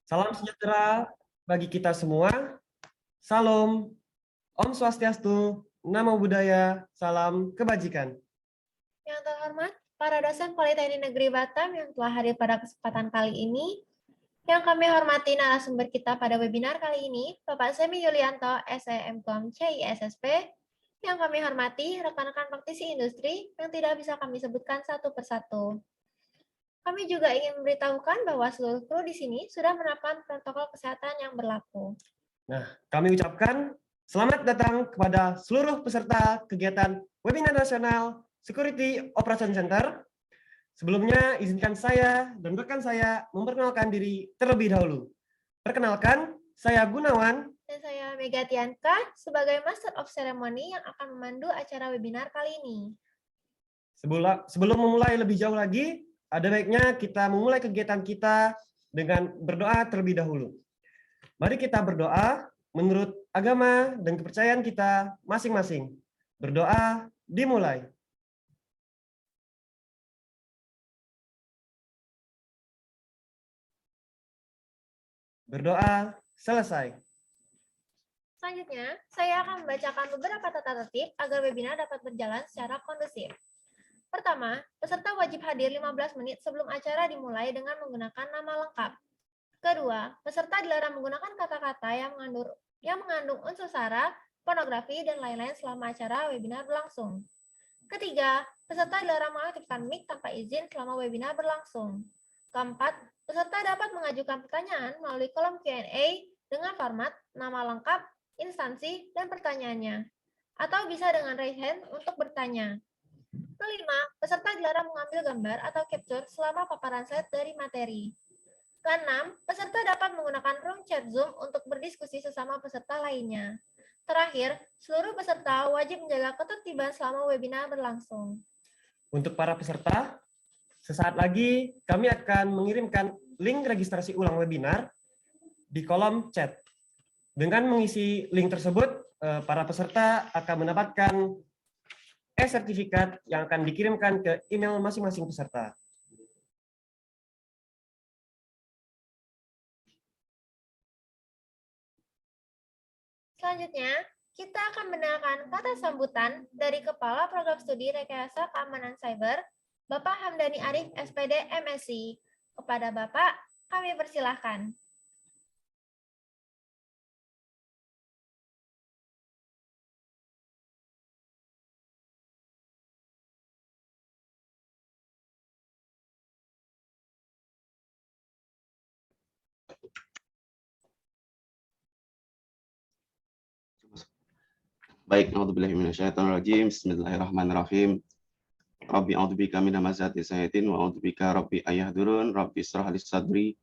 Salam sejahtera bagi kita semua. Salam, Om Swastiastu, Namo Buddhaya, salam kebajikan. Yang terhormat, para dosen Politeknik Negeri Batam yang telah hadir pada kesempatan kali ini. Yang kami hormati narasumber kita pada webinar kali ini, Bapak Semi Yulianto, SEMKOM CISSP. Yang kami hormati rekan-rekan praktisi industri yang tidak bisa kami sebutkan satu persatu. Kami juga ingin memberitahukan bahwa seluruh kru di sini sudah menerapkan protokol kesehatan yang berlaku. Nah, kami ucapkan selamat datang kepada seluruh peserta kegiatan webinar nasional Security Operation Center. Sebelumnya, izinkan saya dan rekan saya memperkenalkan diri terlebih dahulu. Perkenalkan, saya Gunawan. Dan saya Mega Tianka sebagai Master of Ceremony yang akan memandu acara webinar kali ini. Sebelum memulai lebih jauh lagi, ada baiknya kita memulai kegiatan kita dengan berdoa terlebih dahulu. Mari kita berdoa menurut agama dan kepercayaan kita masing-masing. Berdoa dimulai. Berdoa selesai. Selanjutnya, saya akan membacakan beberapa tata tertib agar webinar dapat berjalan secara kondusif. Pertama, peserta wajib hadir 15 menit sebelum acara dimulai dengan menggunakan nama lengkap. Kedua, peserta dilarang menggunakan kata-kata yang mengandung unsur sara, pornografi, dan lain-lain selama acara webinar berlangsung. Ketiga, peserta dilarang mengaktifkan mic tanpa izin selama webinar berlangsung. Keempat, peserta dapat mengajukan pertanyaan melalui kolom Q&A dengan format nama lengkap, instansi, dan pertanyaannya. Atau bisa dengan raise hand untuk bertanya. Kelima, peserta dilarang mengambil gambar atau capture selama paparan slide dari materi. Keenam, peserta dapat menggunakan room chat Zoom untuk berdiskusi sesama peserta lainnya. Terakhir, seluruh peserta wajib menjaga ketertiban selama webinar berlangsung. Untuk para peserta, sesaat lagi kami akan mengirimkan link registrasi ulang webinar di kolom chat. Dengan mengisi link tersebut, para peserta akan mendapatkan e-sertifikat yang akan dikirimkan ke email masing-masing peserta. Selanjutnya, kita akan mendengarkan kata sambutan dari Kepala Program Studi Rekayasa Keamanan Cyber, Bapak Hamdani Arif, SPD, MSc. Kepada Bapak, kami persilahkan. Baik, a'udzubillahiminasyaitonirrajim. Bismillahirrahmanirrahim. Rabbi a'udzubika min hamazati sayyitin wa a'udzubika rabbi ayahdurun. Rabbi israh li sadri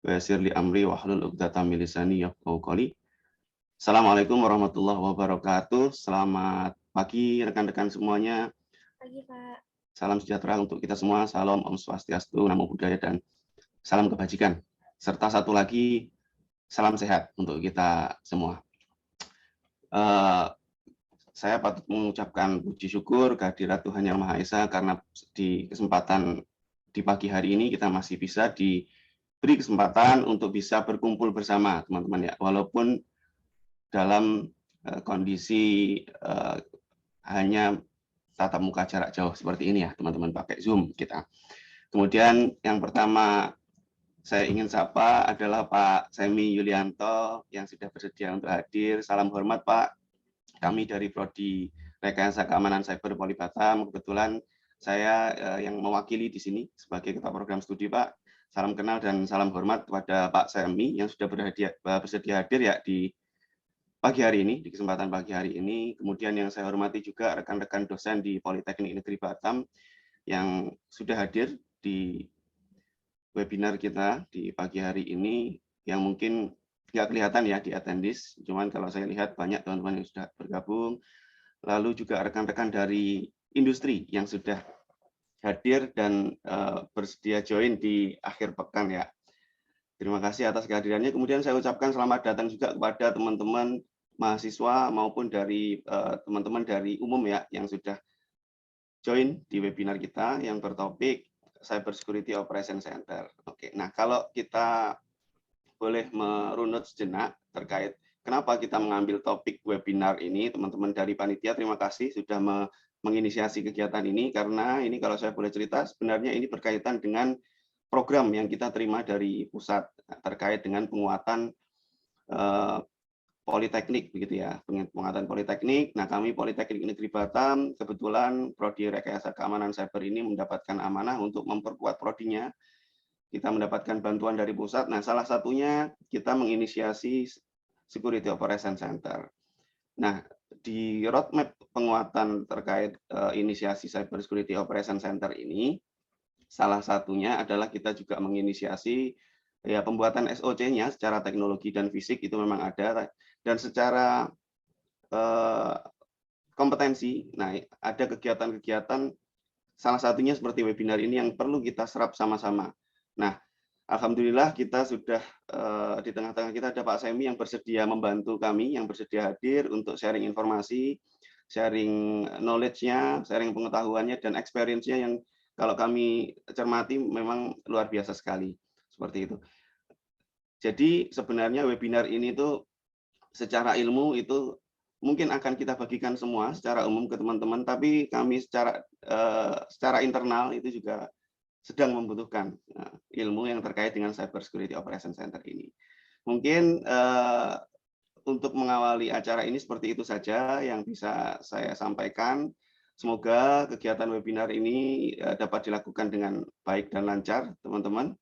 wa yassir li amri wa hlul 'uqdatam min lisani yafqahu qawli. Assalamualaikum warahmatullahi wabarakatuh. Selamat pagi rekan-rekan semuanya. Pagi, Pak. Salam sejahtera untuk kita semua. Salam Om Swastiastu, Namo Buddhaya, dan salam kebajikan. Serta satu lagi, salam sehat untuk kita semua. Saya patut mengucapkan puji syukur kehadirat Tuhan Yang Maha Esa karena di kesempatan di pagi hari ini kita masih bisa diberi kesempatan untuk bisa berkumpul bersama teman-teman ya, walaupun dalam kondisi hanya tatap muka jarak jauh seperti ini ya teman-teman, pakai Zoom kita. Kemudian yang pertama saya ingin sapa adalah Pak Semi Yulianto yang sudah bersedia untuk hadir. Salam hormat Pak. Kami dari Prodi Rekayasa Keamanan Cyber Poli Batam, kebetulan saya yang mewakili di sini sebagai Ketua Program Studi, Pak. Salam kenal dan salam hormat kepada Pak Semi yang sudah bersedia hadir ya di pagi hari ini, di kesempatan pagi hari ini. Kemudian yang saya hormati juga rekan-rekan dosen di Politeknik Negeri Batam yang sudah hadir di webinar kita di pagi hari ini, yang mungkin nggak kelihatan ya di attendee, cuman kalau saya lihat banyak teman-teman yang sudah bergabung, lalu juga rekan-rekan dari industri yang sudah hadir dan bersedia join di akhir pekan ya. Terima kasih atas kehadirannya. Kemudian saya ucapkan selamat datang juga kepada teman-teman mahasiswa maupun dari teman-teman dari umum ya yang sudah join di webinar kita yang bertopik Cyber Security Operation Center. Oke, nah kalau kita boleh merunut sejenak terkait kenapa kita mengambil topik webinar ini. Teman-teman dari panitia, terima kasih sudah menginisiasi kegiatan ini, karena ini kalau saya boleh cerita, sebenarnya ini berkaitan dengan program yang kita terima dari pusat terkait dengan penguatan Politeknik, begitu ya, penguatan Politeknik. Nah, kami Politeknik Negeri Batam, kebetulan Prodi Rekayasa Keamanan Cyber ini mendapatkan amanah untuk memperkuat prodinya. Kita mendapatkan bantuan dari pusat. Nah, salah satunya kita menginisiasi Security Operation Center. Nah, di roadmap penguatan terkait inisiasi Cyber Security Operation Center ini, salah satunya adalah kita juga menginisiasi ya pembuatan SOC-nya secara teknologi dan fisik itu memang ada, dan secara kompetensi. Nah, ada kegiatan-kegiatan salah satunya seperti webinar ini yang perlu kita serap sama-sama. Nah, alhamdulillah kita sudah di tengah-tengah kita ada Pak Semi yang bersedia membantu kami, yang bersedia hadir untuk sharing informasi, sharing knowledge-nya, sharing pengetahuannya dan experience-nya yang kalau kami cermati memang luar biasa sekali. Seperti itu. Jadi sebenarnya webinar ini tuh secara ilmu itu mungkin akan kita bagikan semua secara umum ke teman-teman, tapi kami secara internal itu juga sedang membutuhkan ilmu yang terkait dengan Cyber Security Operation Center ini. Mungkin untuk mengawali acara ini seperti itu saja yang bisa saya sampaikan. Semoga kegiatan webinar ini dapat dilakukan dengan baik dan lancar, teman-teman.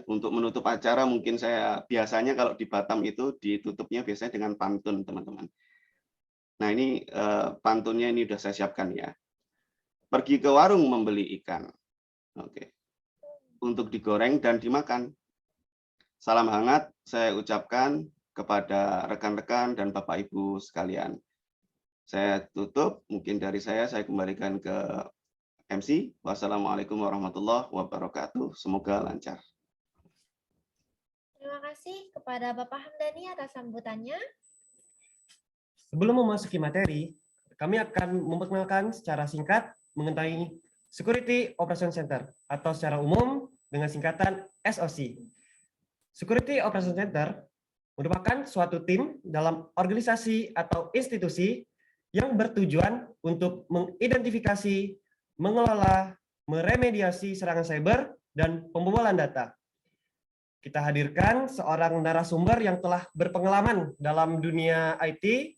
Untuk menutup acara mungkin saya biasanya kalau di Batam itu ditutupnya biasanya dengan pantun, teman-teman. Nah, ini pantunnya ini sudah saya siapkan ya. Pergi ke warung membeli ikan. Oke. Untuk digoreng dan dimakan. Salam hangat saya ucapkan kepada rekan-rekan dan Bapak Ibu sekalian. Saya tutup, mungkin dari saya kembalikan ke MC. Wassalamualaikum warahmatullahi wabarakatuh. Semoga lancar. Terima kasih kepada Bapak Hamdani atas sambutannya. Sebelum memasuki materi, kami akan memperkenalkan secara singkat mengenai Security Operation Center atau secara umum dengan singkatan SOC. Security Operation Center merupakan suatu tim dalam organisasi atau institusi yang bertujuan untuk mengidentifikasi, mengelola, meremediasi serangan cyber, dan pembobolan data. Kita hadirkan seorang narasumber yang telah berpengalaman dalam dunia IT,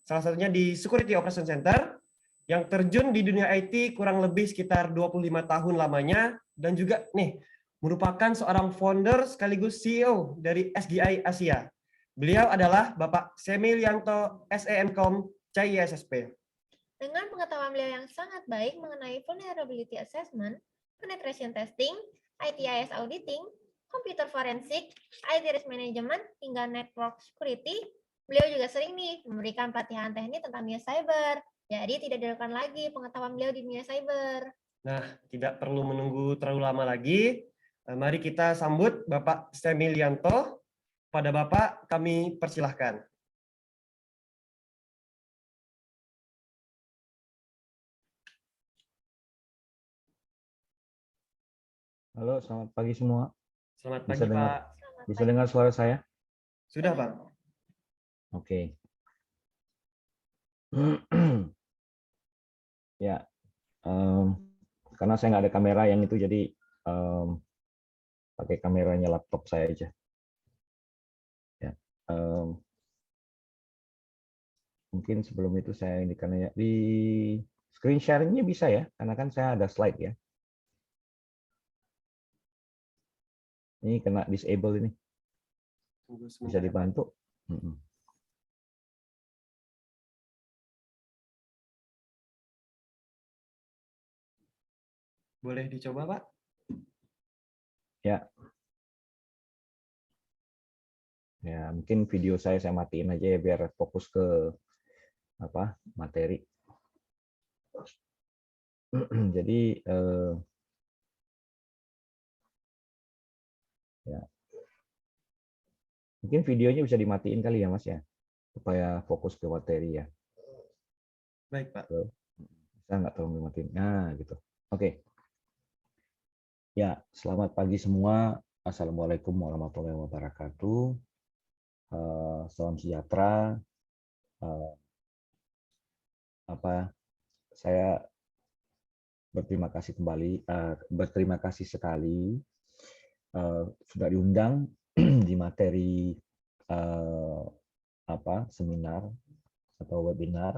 salah satunya di Security Operation Center, yang terjun di dunia IT kurang lebih sekitar 25 tahun lamanya, dan juga merupakan seorang founder sekaligus CEO dari SGI Asia. Beliau adalah Bapak Semi Lianto, SEMCOM, CISSP. Dengan pengetahuan beliau yang sangat baik mengenai vulnerability assessment, penetration testing, ITIS auditing, computer forensik, IT risk management, hingga network security, beliau juga sering memberikan pelatihan teknik tentang dunia cyber. Jadi tidak dilakukan lagi pengetahuan beliau di dunia cyber. Nah, tidak perlu menunggu terlalu lama lagi. Mari kita sambut Bapak Semi Lianto. Pada Bapak kami persilahkan. Halo, selamat pagi semua. Selamat pagi, Pak. Bisa dengar suara saya? Sudah, Pak. Oke. Ya, karena saya nggak ada kamera yang itu, jadi pakai kameranya laptop saya aja. Ya, mungkin sebelum itu saya indikan ya di screen sharing-nya bisa ya, karena kan saya ada slide ya. Ini kena disable ini. Bisa dibantu? Boleh dicoba, Pak? Ya. Ya, mungkin video saya matiin aja ya biar fokus ke materi. Jadi ya. Mungkin videonya bisa dimatiin kali ya, Mas ya, supaya fokus ke materi ya. Baik, Pak. Bisa nggak terlalu dimatiin? Nah, gitu. Oke. Ya, selamat pagi semua. Assalamualaikum warahmatullahi wabarakatuh. Salam sejahtera. Saya berterima kasih berterima kasih sekali sudah diundang di materi seminar atau webinar.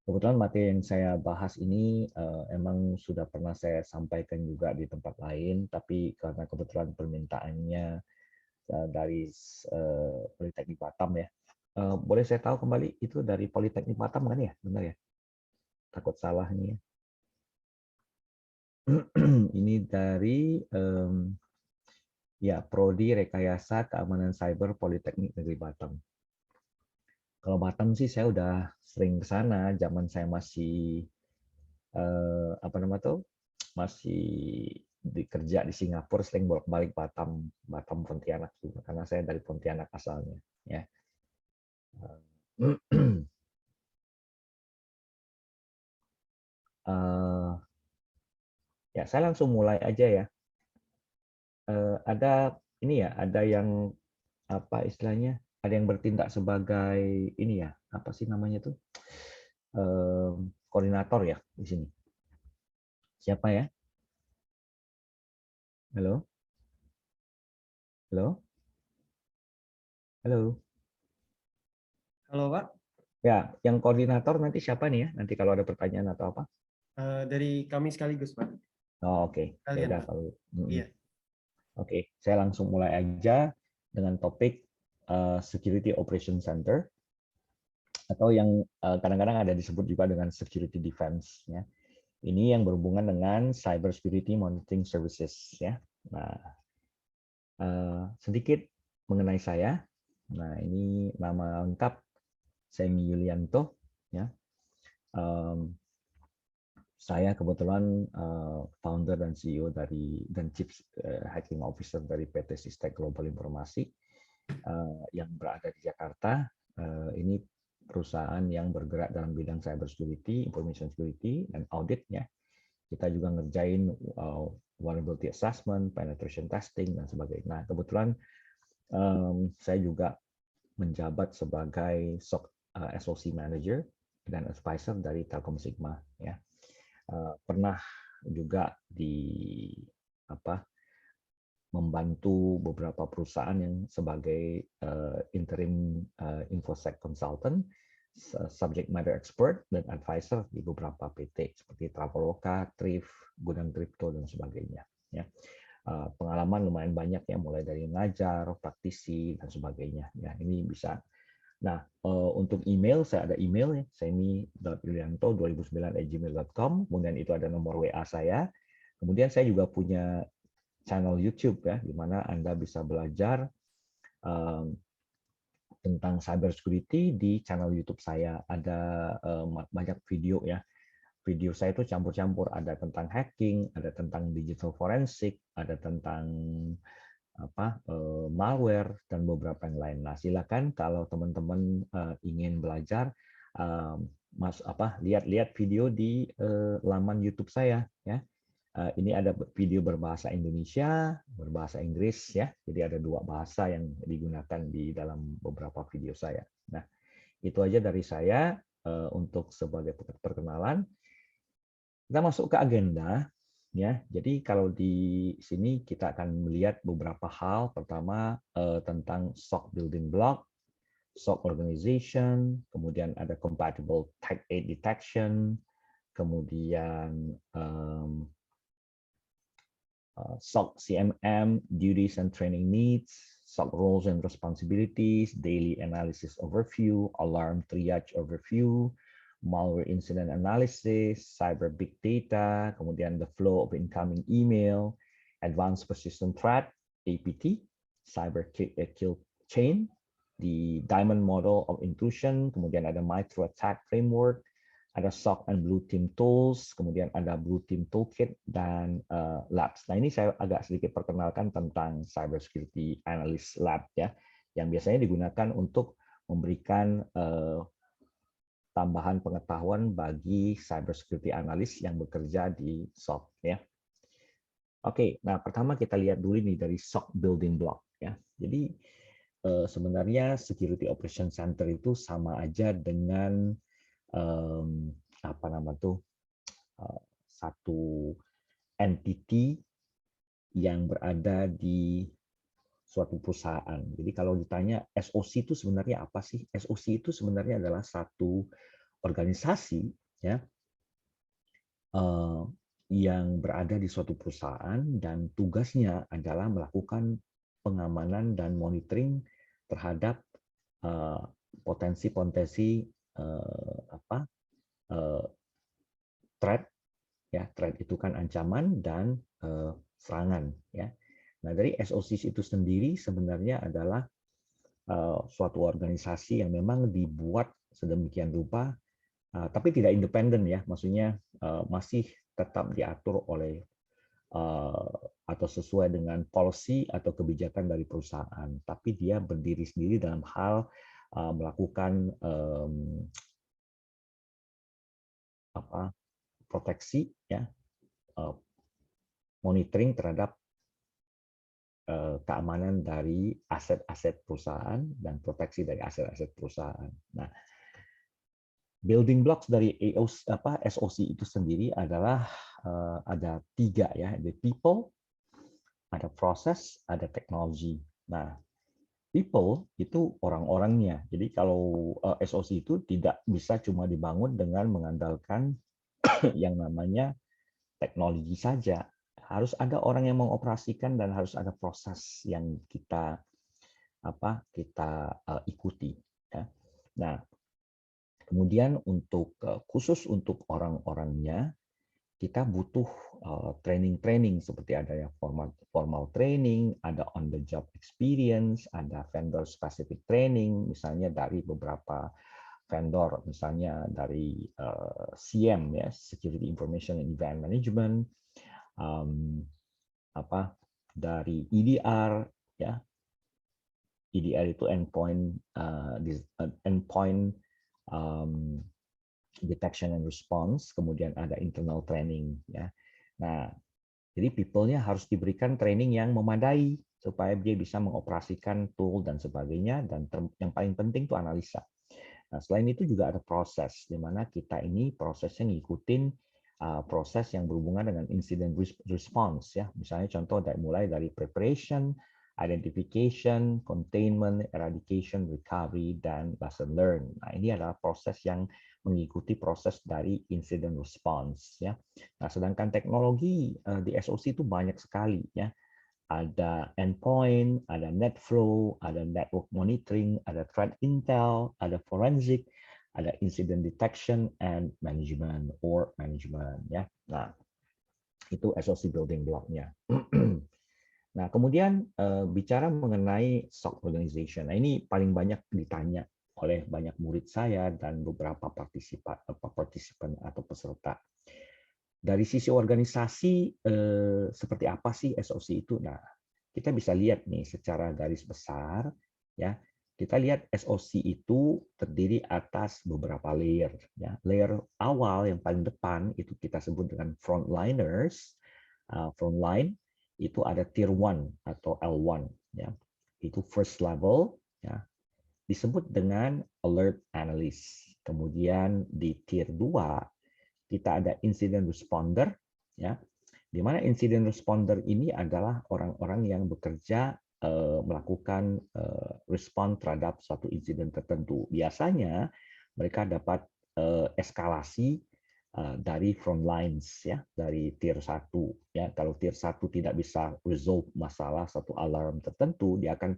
Kebetulan materi yang saya bahas ini emang sudah pernah saya sampaikan juga di tempat lain, tapi karena kebetulan permintaannya dari Politeknik Batam ya. Boleh saya tahu kembali itu dari Politeknik Batam kan ya? Benar ya? Takut salah nih ya. Ini dari Prodi Rekayasa Keamanan Cyber Politeknik Negeri Batam. Kalau Batam sih saya udah sering ke sana, zaman saya masih masih kerja di Singapura, sering bolak-balik Batam Pontianak juga karena saya dari Pontianak asalnya ya. Ya, saya langsung mulai aja ya. Ada yang istilahnya, ada yang bertindak sebagai ini ya, apa sih namanya tuh, koordinator ya di sini. Siapa ya? Halo? Halo? Halo? Halo Pak, Ya, yang koordinator nanti siapa nih ya? Nanti kalau ada pertanyaan atau apa? dari kami sekaligus Pak. Oh, oke. Ya Kalian udah Pak. kalau. Iya. Oke, saya langsung mulai aja dengan topik Security Operation Center, atau yang kadang-kadang ada disebut juga dengan Security Defense ya. Ini yang berhubungan dengan Cyber Security Monitoring Services ya. Nah, sedikit mengenai saya. Nah, ini nama lengkap Semi Yulianto ya. Saya kebetulan founder dan CEO dan Chief Hacking Officer dari PT Sistek Global Informasi yang berada di Jakarta. Ini perusahaan yang bergerak dalam bidang cyber security, information security, dan audit ya. Kita juga ngerjain vulnerability assessment, penetration testing, dan sebagainya. Nah, kebetulan saya juga menjabat sebagai SOC Manager dan Advisor dari Telkom Sigma ya. Pernah juga membantu beberapa perusahaan yang sebagai interim infosec consultant, subject matter expert dan advisor di beberapa PT seperti Traveloka, Thrift, Gudang Kripto dan sebagainya. Ya. Pengalaman lumayan banyak ya, mulai dari ngajar, praktisi dan sebagainya. Ya, ini bisa. Nah, untuk email, saya ada email ya, semi.yulianto2009@gmail.com. Kemudian itu ada nomor WA saya. Kemudian saya juga punya channel YouTube ya, di mana Anda bisa belajar tentang cyber security di channel YouTube saya. Ada banyak video ya. Video saya itu campur-campur, ada tentang hacking, ada tentang digital forensik, ada tentang malware dan beberapa yang lain. Nah, silakan kalau teman-teman ingin belajar, lihat-lihat video di laman YouTube saya ya. Ini ada video berbahasa Indonesia, berbahasa Inggris ya. Jadi ada dua bahasa yang digunakan di dalam beberapa video saya. Nah, itu aja dari saya untuk sebagai perkenalan. Kita masuk ke agenda ya. Jadi kalau di sini kita akan melihat beberapa hal. Pertama tentang SOC building block, SOC organization, kemudian ada compatible type A detection, kemudian SOC CMM, duties and training needs, SOC roles and responsibilities, daily analysis overview, alarm triage overview, malware incident analysis, cyber big data, kemudian the flow of incoming email, advanced persistent threat, APT, cyber kill chain, the diamond model of intrusion, kemudian ada MITRE ATT framework, ada SOC and Blue Team Tools, kemudian ada Blue Team Toolkit, dan Labs. Nah, ini saya agak sedikit perkenalkan tentang Cyber Security Analyst Lab ya, yang biasanya digunakan untuk memberikan tambahan pengetahuan bagi cyber security analyst yang bekerja di SOC ya. Oke, nah pertama kita lihat dulu nih dari SOC building block ya. Jadi sebenarnya Security Operation Center itu sama aja dengan apa nama tuh satu entity yang berada di suatu perusahaan. Jadi kalau ditanya SOC itu sebenarnya apa sih? SOC itu sebenarnya adalah satu organisasi ya yang berada di suatu perusahaan dan tugasnya adalah melakukan pengamanan dan monitoring terhadap potensi-potensi threat ya. Threat itu kan ancaman dan serangan ya. Nah, dari SOC itu sendiri sebenarnya adalah suatu organisasi yang memang dibuat sedemikian rupa tapi tidak independen ya, maksudnya masih tetap diatur oleh atau sesuai dengan policy atau kebijakan dari perusahaan, tapi dia berdiri sendiri dalam hal melakukan proteksi ya, monitoring terhadap keamanan dari aset-aset perusahaan dan proteksi dari aset-aset perusahaan. Nah, building blocks dari SOC itu sendiri adalah ada 3 ya, ada people, ada proses, ada teknologi. Nah, people itu orang-orangnya. Jadi kalau SOC itu tidak bisa cuma dibangun dengan mengandalkan yang namanya teknologi saja. Harus ada orang yang mengoperasikan dan harus ada proses yang kita ikuti. Ya. Nah, kemudian untuk khusus untuk orang-orangnya, kita butuh training-training seperti ada yang formal training, ada on the job experience, ada vendor specific training, misalnya dari beberapa vendor, misalnya dari CIEM ya, Security Information and Event Management, dari EDR ya. EDR itu endpoint detection and response, kemudian ada internal training ya. Nah, jadi people-nya harus diberikan training yang memadai supaya dia bisa mengoperasikan tool dan sebagainya, dan yang paling penting itu analisa. Nah, selain itu juga ada proses di mana kita ini prosesnya ngikutin proses yang berhubungan dengan incident response ya. Misalnya contoh mulai dari preparation, identification, containment, eradication, recovery, dan lesson learned. Nah, ini adalah proses yang mengikuti proses dari incident response ya. Nah, sedangkan teknologi di SOC itu banyak sekali ya. Ada endpoint, ada NetFlow, ada network monitoring, ada threat intel, ada forensic, ada incident detection and management or management ya. Nah, itu SOC building block-nya. Nah, kemudian bicara mengenai SOC organization. Nah, ini paling banyak ditanya oleh banyak murid saya dan beberapa partisipan atau peserta. Dari sisi organisasi, seperti apa sih SOC itu? Nah, kita bisa lihat nih secara garis besar, ya. Kita lihat SOC itu terdiri atas beberapa layer. Ya. Layer awal yang paling depan itu kita sebut dengan frontliners. Frontline itu ada tier 1 atau L1. Ya. Itu first level. Ya. Disebut dengan alert analyst. Kemudian di tier 2, kita ada incident responder, ya, di mana incident responder ini adalah orang-orang yang bekerja melakukan respon terhadap suatu insiden tertentu. Biasanya mereka dapat eskalasi dari front lines ya, dari tier 1 ya. Kalau tier 1 tidak bisa resolve masalah satu alarm tertentu, dia akan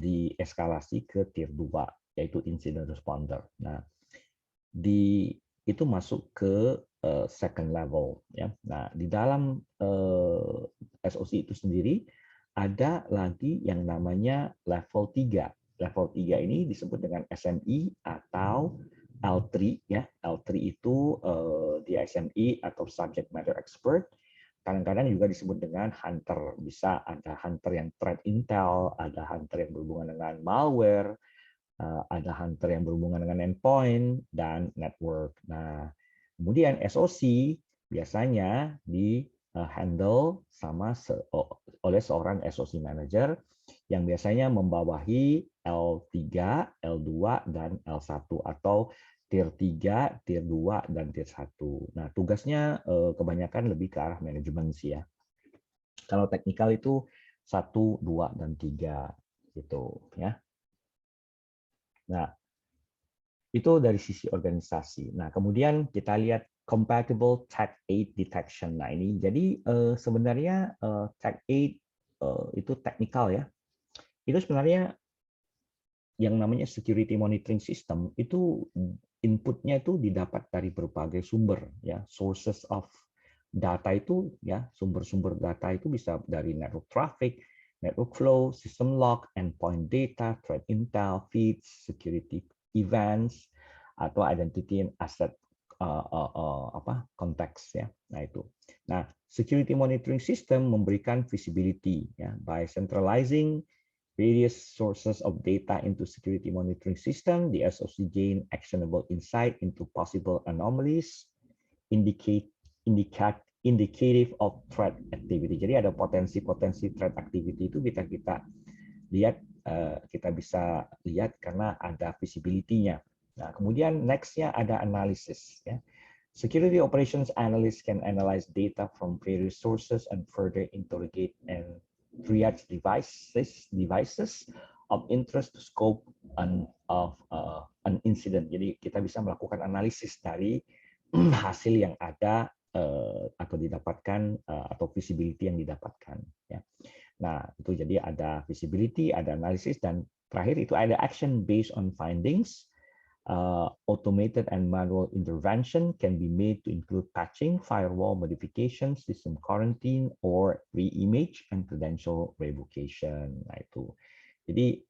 dieskalasi ke tier 2 yaitu incident responder. Nah, itu masuk ke second level ya. Nah, di dalam SOC itu sendiri ada lagi yang namanya level 3. Level 3 ini disebut dengan SME atau L3 ya. L3 itu di SME atau subject matter expert. Kadang-kadang juga disebut dengan hunter. Bisa ada hunter yang threat intel, ada hunter yang berhubungan dengan malware, ada hunter yang berhubungan dengan endpoint dan network. Nah, kemudian SOC biasanya di handle oleh seorang SOC manager yang biasanya membawahi L3, L2, dan L1 atau tier 3, tier 2, dan tier 1. Nah, tugasnya kebanyakan lebih ke arah manajemen sih ya. Kalau teknikal itu 1, 2, dan 3 gitu ya. Nah, itu dari sisi organisasi. Nah, kemudian kita lihat compatible Tag 8 detection. Nah, ini jadi sebenarnya Tag 8 itu teknikal ya. Itu sebenarnya yang namanya security monitoring system itu inputnya itu didapat dari berbagai sumber ya, sources of data itu ya, sumber-sumber data itu bisa dari network traffic, network flow, system log, endpoint data, threat intel, feeds, security events, atau identity and asset konteks ya. Nah itu. Nah, security monitoring system memberikan visibility ya by centralizing various sources of data into security monitoring system, the SOC gain actionable insight into possible anomalies, indicative of threat activity. Jadi ada potensi-potensi threat activity itu kita lihat, kita bisa lihat karena ada visibility-nya. Nah, kemudian next-nya ada analysis. Ya. Security operations analyst can analyze data from various sources and further interrogate and triage devices of interest to scope of an incident. Jadi kita bisa melakukan analisis dari hasil yang ada atau didapatkan atau visibility yang didapatkan. Ya. Nah itu jadi ada visibility, ada analisis, dan terakhir itu ada action based on findings. Automated and manual intervention can be made to include patching, firewall modification, system quarantine, or re-image and credential revocation. Nah itu. Jadi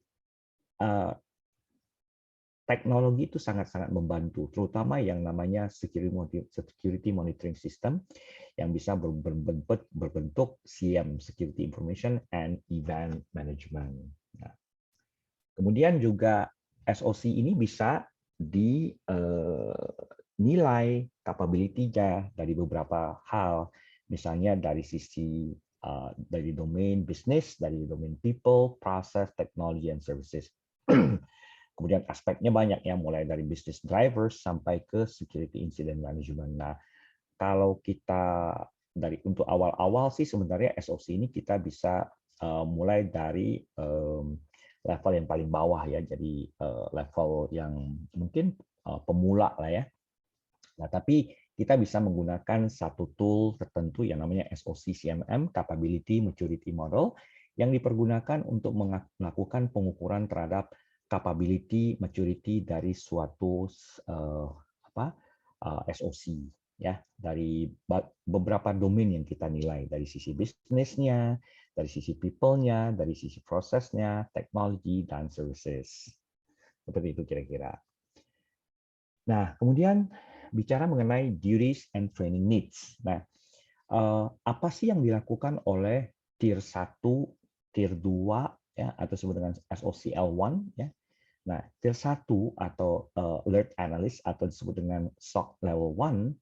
teknologi itu sangat-sangat membantu, terutama yang namanya security monitoring system yang bisa berbentuk SIEM, Security Information and Event Management. Nah, kemudian juga SOC ini bisa dinilai capability-nya dari beberapa hal, misalnya dari sisi dari domain bisnis, dari domain people, process, technology, and services. Kemudian aspeknya banyak ya, mulai dari business drivers sampai ke security incident management. Nah, kalau kita untuk awal-awal sih sebenarnya SOC ini kita bisa mulai dari level yang paling bawah ya, jadi level yang mungkin pemula lah ya. Nah, tapi kita bisa menggunakan satu tool tertentu yang namanya SOC CMM, Capability Maturity Model, yang dipergunakan untuk melakukan pengukuran terhadap capability maturity dari suatu SOC ya, dari beberapa domain yang kita nilai, dari sisi bisnisnya, dari sisi people-nya, dari sisi prosesnya, teknologi, dan services. Seperti itu kira-kira. Nah, kemudian bicara mengenai duties and training needs. Nah, apa sih yang dilakukan oleh tier 1, tier 2 ya, atau disebut dengan SOC L1 ya. Nah, tier 1 atau alert analyst atau disebut dengan SOC level 1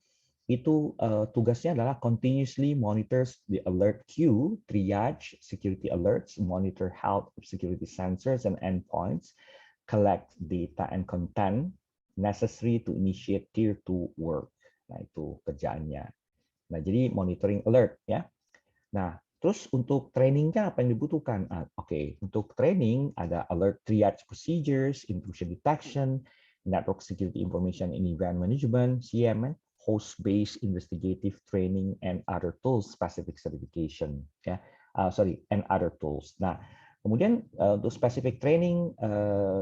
itu tugasnya adalah continuously monitors the alert queue, triage security alerts, monitor health of security sensors and endpoints, collect data and content necessary to initiate tier 2 work. Nah, itu kerjaannya. Nah, jadi monitoring alert ya. Nah, terus untuk trainingnya apa yang dibutuhkan? Oke, untuk training ada alert triage procedures, intrusion detection, network security information and event management, CMM, host-based investigative training, and other tools specific certification. Ya, and other tools. Nah, kemudian untuk specific training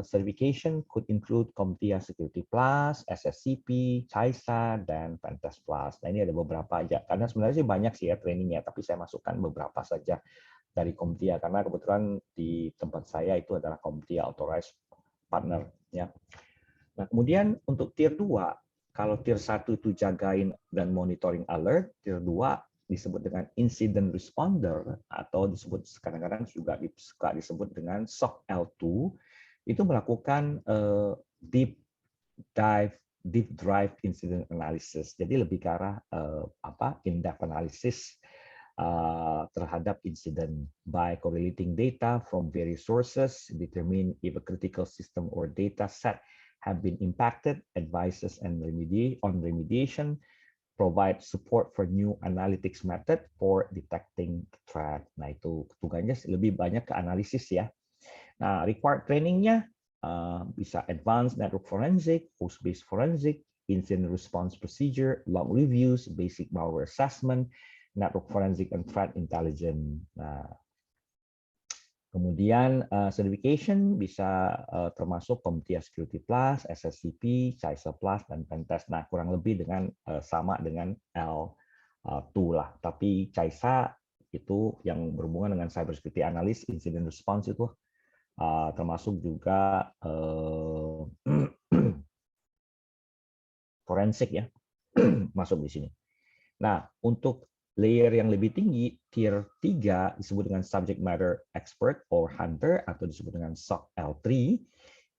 certification could include CompTIA Security Plus, SSCP, CISA, dan Pentest Plus. Nah, ini ada beberapa aja. Karena sebenarnya sih banyak sih ya trainingnya, tapi saya masukkan beberapa saja dari CompTIA karena kebetulan di tempat saya itu adalah CompTIA Authorized Partner. Ya. Nah, kemudian untuk tier 2, kalau tier 1 itu jagain dan monitoring alert, tier 2 disebut dengan incident responder atau disebut kadang-kadang juga disebut dengan SOC L2, itu melakukan deep drive incident analysis. Jadi lebih ke arah in-depth analysis terhadap insiden by correlating data from various sources, determine if a critical system or data set have been impacted, advises and remediation, provide support for new analytics method for detecting threat. Nah, itu tugasnya lebih banyak ke analisis ya. Nah, required trainingnya bisa advanced network forensic, host-based forensic, incident response procedure, log reviews, basic malware assessment, network forensic and threat intelligence. Nah, kemudian certification bisa termasuk CompTIA Security Plus, SSCP, CISA Plus, dan Pentest. Nah, kurang lebih dengan sama dengan L2 lah. Tapi CISA itu yang berhubungan dengan cyber security analyst, incident response itu termasuk juga forensik ya, masuk di sini. Nah, untuk layer yang lebih tinggi, tier 3 disebut dengan subject matter expert or hunter atau disebut dengan SOC L3.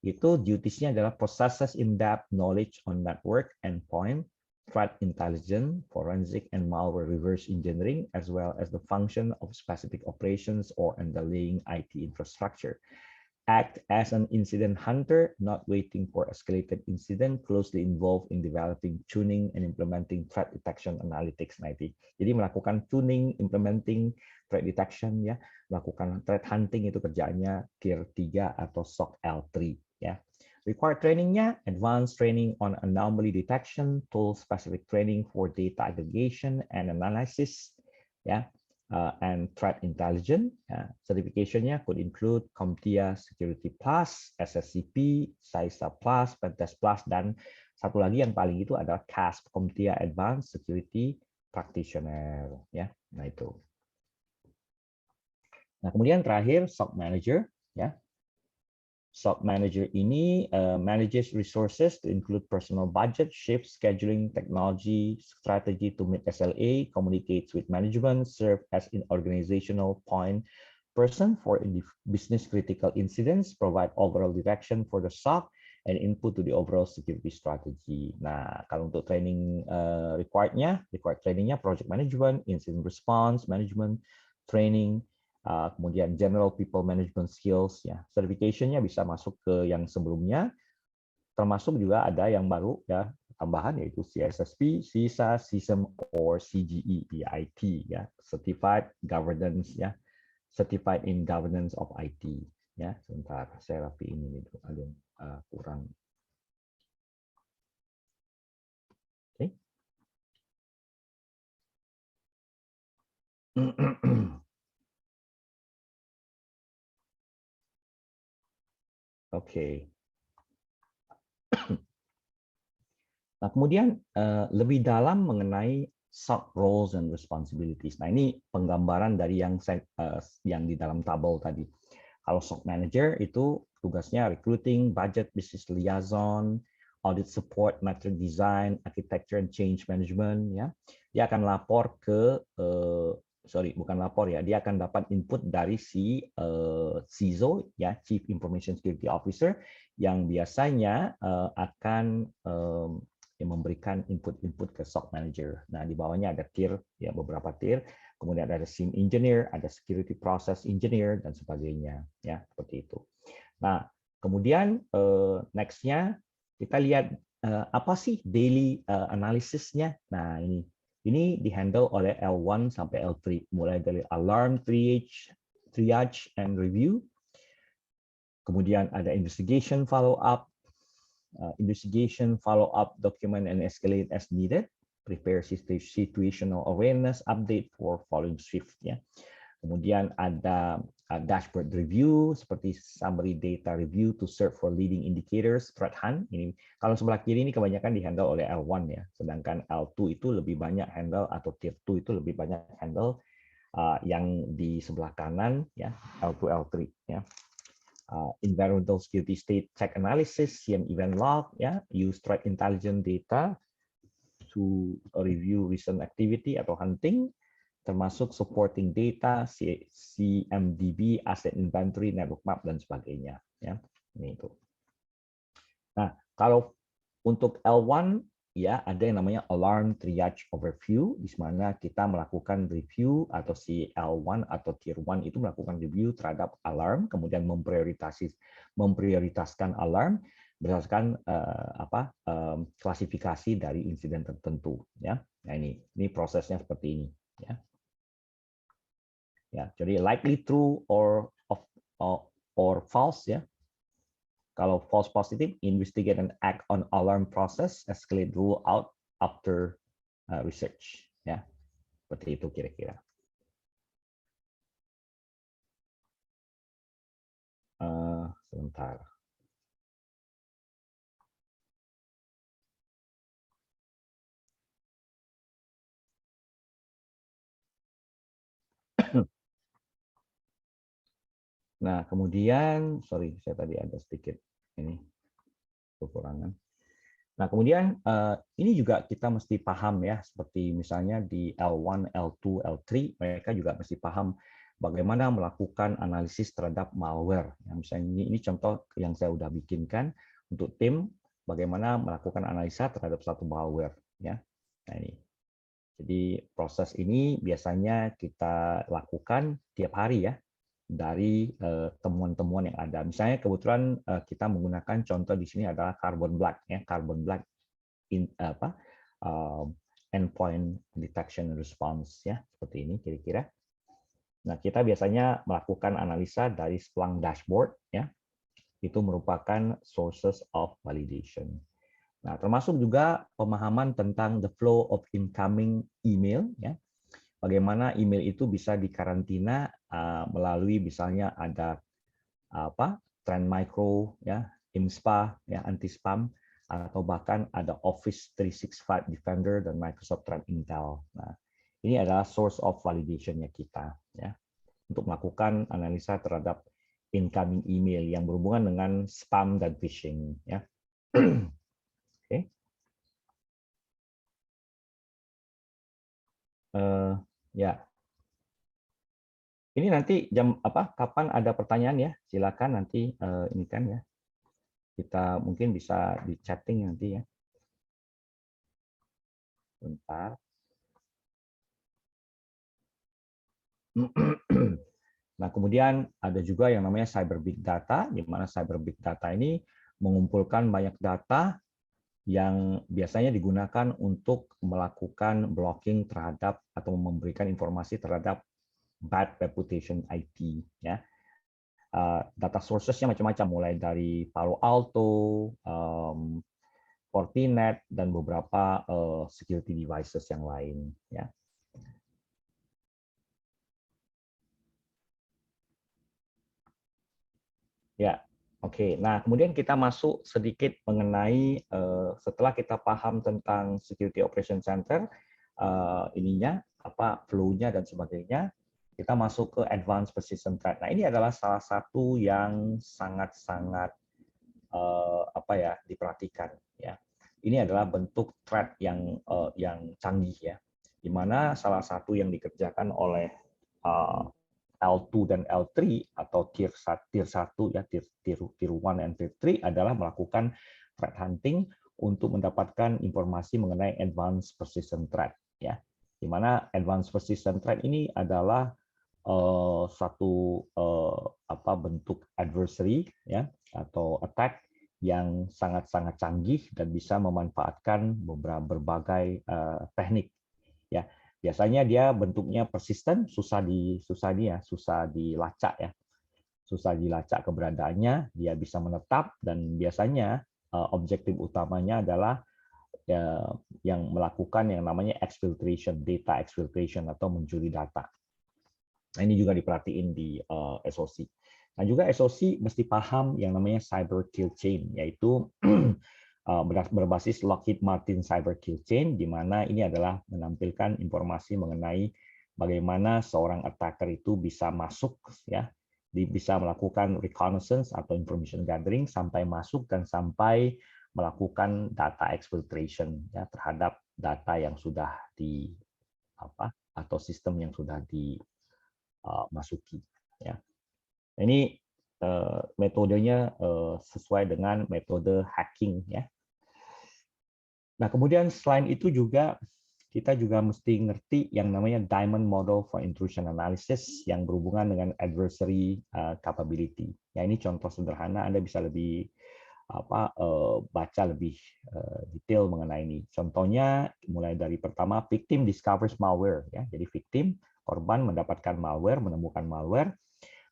Itu duties-nya adalah possesses in-depth knowledge on network, endpoint, threat intelligence, forensic and malware reverse engineering, as well as the function of specific operations or underlying IT infrastructure. Act as an incident hunter, not waiting for escalated incident, closely involved in developing, tuning, and implementing threat detection analytics. Nah, jadi melakukan tuning, implementing threat detection, ya, melakukan threat hunting itu kerjaannya tier 3 atau SOC L3. Ya. Required trainingnya, advanced training on anomaly detection, tool-specific training for data aggregation and analysis, ya. And threat intelligence. Certification-nya could include CompTIA Security Plus, SSCP, CISA Plus, Pentest Plus, dan satu lagi yang paling itu adalah CASP, CompTIA Advanced Security Practitioner. Ya, nah itu. Nah kemudian terakhir SOC Manager. Ya, SOC Manager ini manages resources to include personal budget, shift, scheduling, technology, strategy to meet SLA, communicates with management, serve as an organizational point person for business critical incidents, provide overall direction for the SOC, and input to the overall security strategy. Nah, kalau untuk training required trainingnya project management, incident response management, training, kemudian general people management skills, ya. Certification-nya bisa masuk ke yang sebelumnya, termasuk juga ada yang baru ya tambahan yaitu CSSP, CISA, CISM, or CGE IT, ya, Certified Governance, ya, Certified in Governance of IT, ya. Sebentar, saya rapi ini itu ada yang kurang. Oke. Oke. Nah, kemudian lebih dalam mengenai SOC roles and responsibilities. Nah, ini penggambaran dari yang di dalam tabel tadi. Kalau SOC manager itu tugasnya recruiting, budget, business liaison, audit support, matrix design, architecture and change management, ya. Dia akan lapor ke bukan lapor ya, dia akan dapat input dari si CISO, ya, Chief Information Security Officer, yang biasanya akan memberikan input ke SOC manager. Nah, di bawahnya ada tier, ya, beberapa tier, kemudian ada SIEM engineer, ada security process engineer, dan sebagainya, ya, seperti itu. Nah, kemudian next-nya kita lihat apa sih daily analysis-nya. Nah, ini dihandle oleh L1 sampai L3, mulai dari alarm, triage, and review. Kemudian ada investigation, follow-up, document, and escalate as needed. Prepare situational awareness, update for following shift. Ya. Kemudian ada dashboard review, seperti summary data review to search for leading indicators, threat hunt. Ini kalau sebelah kiri ini kebanyakan dihandle oleh L1 ya, sedangkan L2 itu lebih banyak handle, atau tier 2 itu lebih banyak handle yang di sebelah kanan ya, L2, L3 ya. Environmental security state check analysis, CM event log, ya, use threat intelligence data to review recent activity atau hunting, termasuk supporting data, CMDB, asset inventory, network map, dan sebagainya. Ya, ini itu. Nah, kalau untuk L1 ya ada yang namanya alarm triage overview, di mana kita melakukan review atau si L1 atau tier 1 itu melakukan review terhadap alarm, kemudian memprioritaskan alarm berdasarkan klasifikasi dari insiden tertentu. Ya, nah ini prosesnya seperti ini. Ya, ya jadi likely true or false ya. Kalau false positive, investigate and act on alarm process, escalate rule out after research. Ya, seperti itu kira-kira. Sebentar. Nah, kemudian, sorry, saya tadi ada sedikit ini kekurangan. Nah, kemudian ini juga kita mesti paham ya, seperti misalnya di L1, L2, L3, mereka juga mesti paham bagaimana melakukan analisis terhadap malware. Ya, misalnya ini contoh yang saya udah bikinkan untuk tim, bagaimana melakukan analisa terhadap satu malware. Ya, nah ini. Jadi proses ini biasanya kita lakukan tiap hari ya, dari temuan-temuan yang ada. Misalnya kebetulan kita menggunakan contoh di sini adalah carbon black ya, carbon black endpoint detection response ya, seperti ini kira-kira. Nah, kita biasanya melakukan analisa dari Splunk dashboard ya. Itu merupakan sources of validation. Nah, termasuk juga pemahaman tentang the flow of incoming email ya. Bagaimana email itu bisa dikarantina melalui misalnya ada Trend Micro ya, IMSPA ya, anti spam, atau bahkan ada Office 365 Defender dan Microsoft Threat Intel. Nah, ini adalah source of validation-nya kita ya, untuk melakukan analisa terhadap incoming email yang berhubungan dengan spam dan phishing ya. Oke. Ya. Ini nanti jam kapan ada pertanyaan ya? Silakan nanti ini kan ya. Kita mungkin bisa di chatting nanti ya. Bentar. Nah, kemudian ada juga yang namanya cyber big data, di mana cyber big data ini mengumpulkan banyak data yang biasanya digunakan untuk melakukan blocking terhadap atau memberikan informasi terhadap bad reputation IT ya. Data sources-nya macam-macam, mulai dari Palo Alto, Fortinet, dan beberapa security devices yang lain ya. Ya, oke. Nah, kemudian kita masuk sedikit mengenai setelah kita paham tentang Security Operation Center, ininya flow-nya dan sebagainya, kita masuk ke Advanced Persistent Threat. Nah, ini adalah salah satu yang sangat-sangat diperhatikan ya. Ini adalah bentuk threat yang canggih ya, di mana salah satu yang dikerjakan oleh L2 dan L3 atau tier 1 ya, tier 1 and tier 3 adalah melakukan threat hunting untuk mendapatkan informasi mengenai advanced persistent threat ya. Di mana advanced persistent threat ini adalah satu bentuk adversary ya, atau attack yang sangat-sangat canggih dan bisa memanfaatkan berbagai teknik ya. Biasanya dia bentuknya persisten, susah dilacak ya. Susah dilacak keberadaannya, dia bisa menetap, dan biasanya objektif utamanya adalah yang melakukan yang namanya exfiltration, data exfiltration atau mencuri data. Nah, ini juga diperhatiin di SOC. Nah, juga SOC mesti paham yang namanya cyber kill chain, yaitu berbasis Lockheed Martin Cyber Kill Chain, di mana ini adalah menampilkan informasi mengenai bagaimana seorang attacker itu bisa masuk ya, bisa melakukan reconnaissance atau information gathering sampai masuk dan sampai melakukan data exfiltration ya, terhadap data yang sudah atau sistem yang sudah dimasuki ya. Ini metodenya sesuai dengan metode hacking ya. Nah, kemudian selain itu juga kita juga mesti ngerti yang namanya Diamond Model for Intrusion Analysis yang berhubungan dengan adversary capability. Ya, ini contoh sederhana, Anda bisa lebih baca lebih detail mengenai ini. Contohnya mulai dari pertama, victim discovers malware. Ya, jadi victim, korban mendapatkan malware, menemukan malware.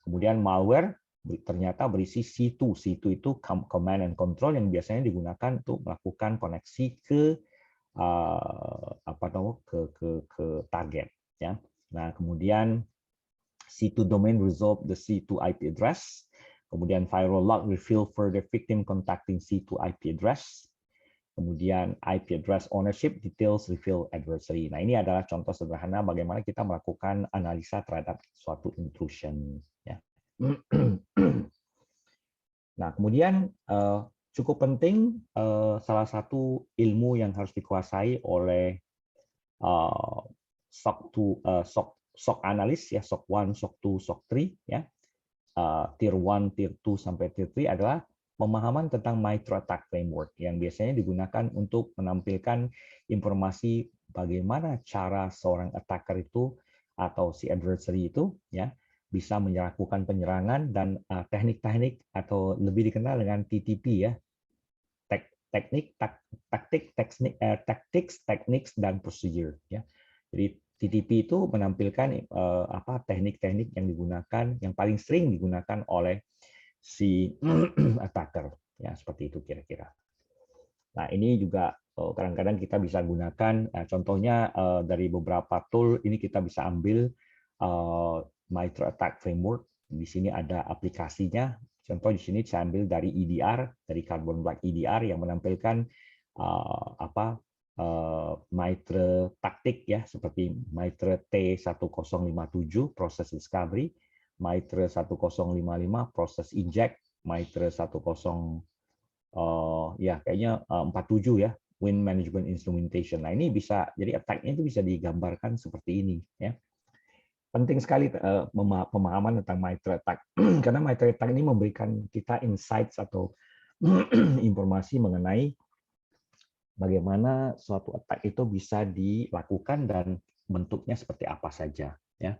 Kemudian malware ternyata berisi C2. C2 itu command and control yang biasanya digunakan untuk melakukan koneksi ke ke target. Ya. Nah, kemudian C2 domain resolve the C2 IP address. Kemudian firewall log reveal further victim contacting C2 IP address. Kemudian IP address ownership details reveal adversary. Nah, ini adalah contoh sederhana bagaimana kita melakukan analisa terhadap suatu intrusion. Ya. Nah, kemudian cukup penting salah satu ilmu yang harus dikuasai oleh SOC analis ya, SOC 1, SOC 2, SOC 3 ya. Tier 1, Tier 2 sampai Tier 3 adalah pemahaman tentang MITRE ATT&CK framework yang biasanya digunakan untuk menampilkan informasi bagaimana cara seorang attacker itu atau si adversary itu ya bisa melakukan penyerangan dan teknik-teknik atau lebih dikenal dengan TTP ya. Tactics, techniques, dan procedure. Ya. Jadi TTP itu menampilkan teknik-teknik yang digunakan, yang paling sering digunakan oleh si attacker. Ya, seperti itu kira-kira. Nah, ini juga kadang-kadang kita bisa gunakan, contohnya dari beberapa tool, ini kita bisa ambil MITRE ATT&CK framework. Di sini ada aplikasinya. Contoh di sini saya ambil dari EDR, dari Carbon Black EDR yang menampilkan MITRE taktik ya, seperti MITRE T1057 proses discovery, MITRE 1055 proses inject, MITRE 47 ya, Win Management Instrumentation. Nah, ini bisa jadi attack-nya itu bisa digambarkan seperti ini ya. Penting sekali pemahaman tentang MITRE ATT&CK karena MITRE ATT&CK ini memberikan kita insights atau informasi mengenai bagaimana suatu attack itu bisa dilakukan dan bentuknya seperti apa saja ya.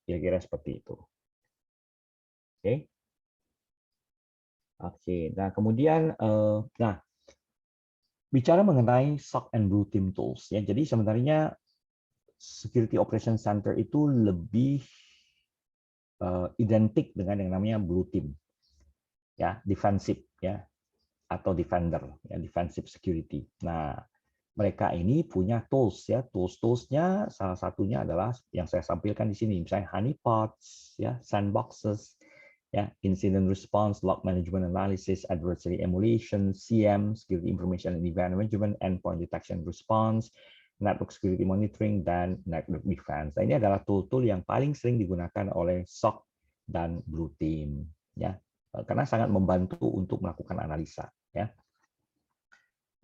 Kira-kira seperti itu. Oke. Oke. Nah, kemudian bicara mengenai SOC and Blue Team tools ya. Jadi sebenarnya Security Operation Center itu lebih identik dengan yang namanya Blue Team, ya, defensive, ya, atau defender, ya, defensive security. Nah, mereka ini punya tools, ya, tools-toolsnya salah satunya adalah yang saya tampilkan di sini, misalnya honeypots, ya, sandboxes, ya, incident response, log management analysis, adversary emulation, CM, security information and event management, endpoint detection response, network security monitoring, dan network defense. Nah, ini adalah tool-tool yang paling sering digunakan oleh SOC dan Blue Team, ya, karena sangat membantu untuk melakukan analisa. Ya.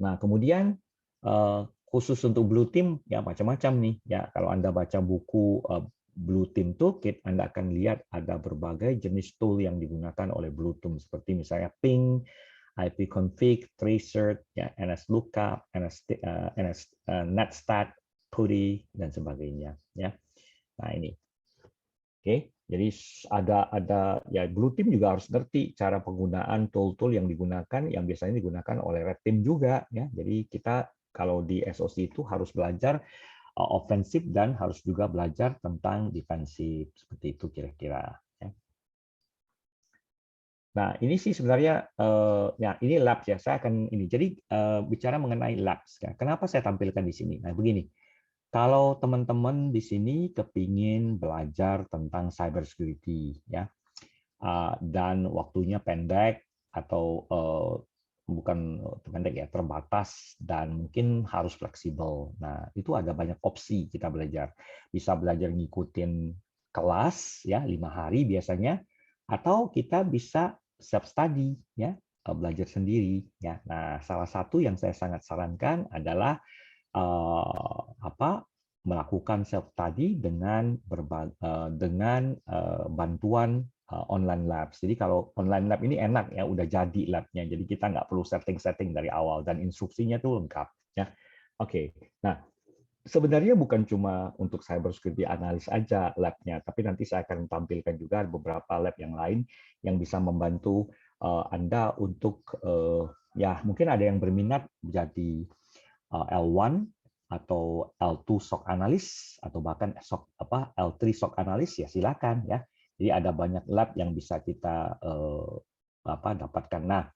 Nah, kemudian khusus untuk Blue Team, ya macam-macam nih. Ya, kalau Anda baca buku Blue Team Toolkit, Anda akan lihat ada berbagai jenis tool yang digunakan oleh Blue Team, seperti misalnya ping, ipconfig, tracer, ya, nslookup, netstat, putty, dan sebagainya. Ya, nah ini. Oke, jadi ada ya Blue Team juga harus ngerti cara penggunaan tool-tool yang digunakan, yang biasanya digunakan oleh Red Team juga. Ya, jadi kita kalau di SOC itu harus belajar ofensif dan harus juga belajar tentang defensif, seperti itu kira-kira. Nah, ini sih sebenarnya, ya ini labs ya. Saya akan ini. Jadi bicara mengenai labs, ya. Kenapa saya tampilkan di sini? Nah, begini. Kalau teman-teman di sini kepingin belajar tentang cyber security, ya, dan waktunya pendek atau bukan pendek ya, terbatas dan mungkin harus fleksibel. Nah, itu ada banyak opsi kita belajar. Bisa belajar ngikutin kelas, ya, 5 hari biasanya, atau kita bisa self study, ya, belajar sendiri, ya. Nah, salah satu yang saya sangat sarankan adalah melakukan self study dengan bantuan online labs. Jadi kalau online lab ini enak ya, udah jadi labnya. Jadi kita nggak perlu setting dari awal dan instruksinya tuh lengkap, Ya, oke. Nah, sebenarnya bukan cuma untuk cybersecurity analis aja lab-nya, tapi nanti saya akan tampilkan juga beberapa lab yang lain yang bisa membantu Anda untuk ya mungkin ada yang berminat jadi L1 atau L2 SOC analis atau bahkan L3 SOC analis, ya silakan ya. Jadi ada banyak lab yang bisa kita dapatkan. Nah,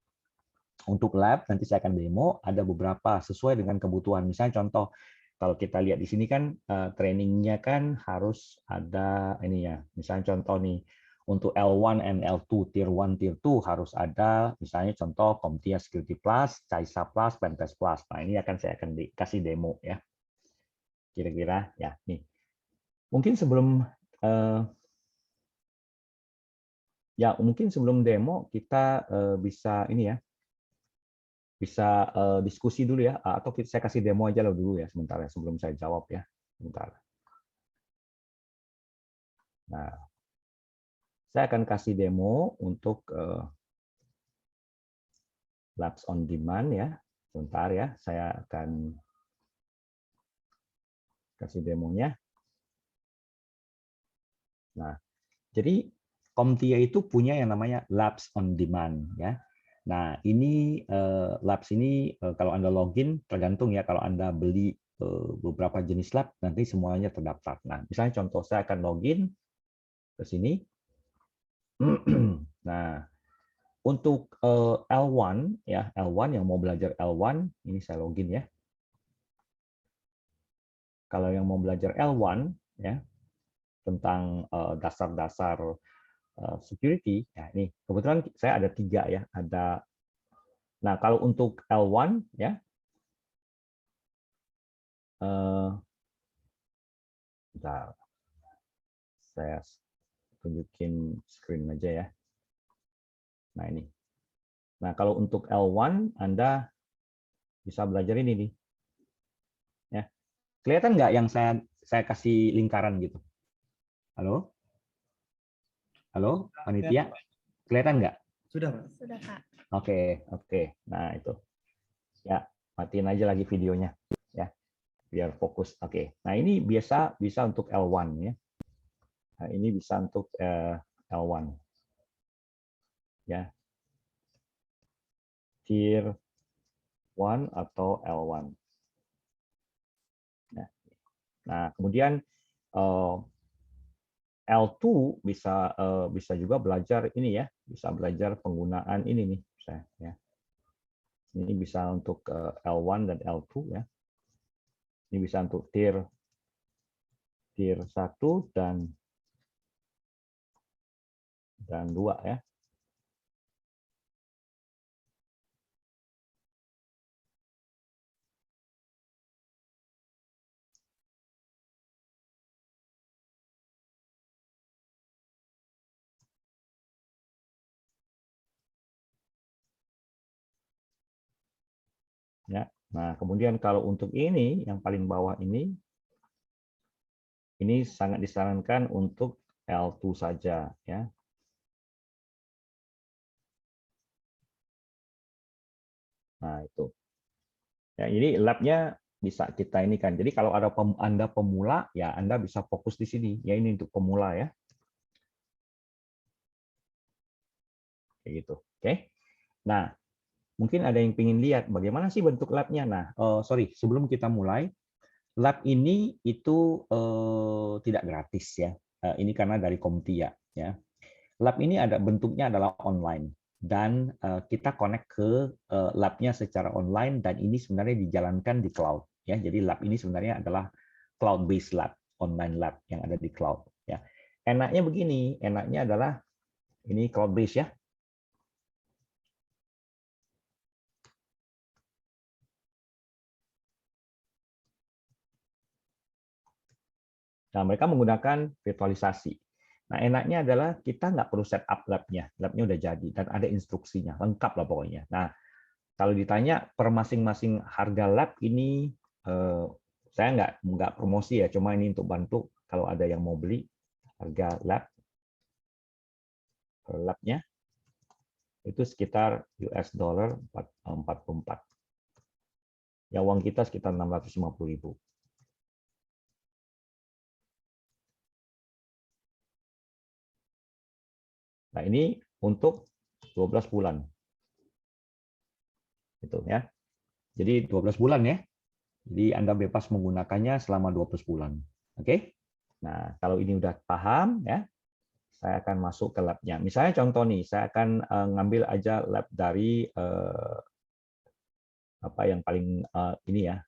untuk lab nanti saya akan demo ada beberapa sesuai dengan kebutuhan. Misalnya contoh, kalau kita lihat di sini kan trainingnya kan harus ada ini ya. Misalnya contoh nih, untuk L1 and L2 Tier 1 Tier 2 harus ada misalnya contoh CompTIA Security Plus, CISA Plus, Pentest Plus. Nah, ini saya akan kasih demo ya. Kira-kira ya nih. Mungkin sebelum mungkin sebelum demo kita bisa ini ya. Bisa diskusi dulu ya, atau saya kasih demo aja dulu ya sebentar ya sebelum saya jawab ya. Sebentar. Nah, saya akan kasih demo untuk Labs on Demand ya. Sebentar ya, saya akan kasih demonya. Nah, jadi CompTIA itu punya yang namanya Labs on Demand ya. Nah, ini Labs ini kalau Anda login tergantung ya, kalau Anda beli beberapa jenis lab nanti semuanya terdaftar. Nah, misalnya contoh saya akan login ke sini. Nah, untuk L1 ya, L1 yang mau belajar L1, ini saya login ya. Kalau yang mau belajar L1 ya tentang dasar-dasar security, ya ini kebetulan saya ada 3 ya, ada. Nah, kalau untuk L1 ya, bentar, saya tunjukin screen aja ya. Nah, ini. Nah, kalau untuk L1 Anda bisa belajar ini nih. Ya. Kelihatan nggak yang saya kasih lingkaran gitu? Halo? Halo, panitia? Kelihatan nggak? Sudah, Pak. Sudah, Pak. Oke. Nah, itu. Ya, matiin aja lagi videonya ya. Biar fokus. Oke. Nah, ini bisa untuk L1 ya. Nah, ini bisa untuk L1. Ya. Tier 1 atau L1. Nah, kemudian L2 bisa juga belajar ini ya, bisa belajar penggunaan ini nih, ya. Ini bisa untuk L1 dan L2 ya. Ini bisa untuk tier 1 dan 2 ya. Ya. Nah, kemudian kalau untuk ini yang paling bawah ini sangat disarankan untuk L2 saja ya. Nah, itu. Ya, ini lab-nya bisa kita ini kan. Jadi kalau ada Anda pemula, ya Anda bisa fokus di sini. Ya ini untuk pemula ya. Kayak gitu. Oke. Nah, mungkin ada yang ingin lihat bagaimana sih bentuk lab-nya. Nah, sorry, sebelum kita mulai, lab ini itu tidak gratis ya. Ini karena dari CompTIA ya. Lab ini ada bentuknya adalah online dan kita connect ke lab-nya secara online dan ini sebenarnya dijalankan di cloud ya. Jadi lab ini sebenarnya adalah cloud based lab, online lab yang ada di cloud ya. Enaknya begini, enaknya adalah ini cloud based ya. Nah, mereka menggunakan virtualisasi. Nah, enaknya adalah kita nggak perlu setup lab-nya. Lab-nya udah jadi dan ada instruksinya, lengkap lah pokoknya. Nah, kalau ditanya per masing-masing harga lab ini, saya nggak promosi ya, cuma ini untuk bantu kalau ada yang mau beli harga lab-nya itu sekitar US dollar 44. Ya, uang kita sekitar 650.000. Nah, ini untuk 12 bulan. Itu ya. Jadi 12 bulan ya. Jadi Anda bebas menggunakannya selama 12 bulan. Oke? Nah, kalau ini udah paham ya, saya akan masuk ke lab-nya. Misalnya contoh nih, saya akan ngambil aja lab dari apa yang paling ini ya,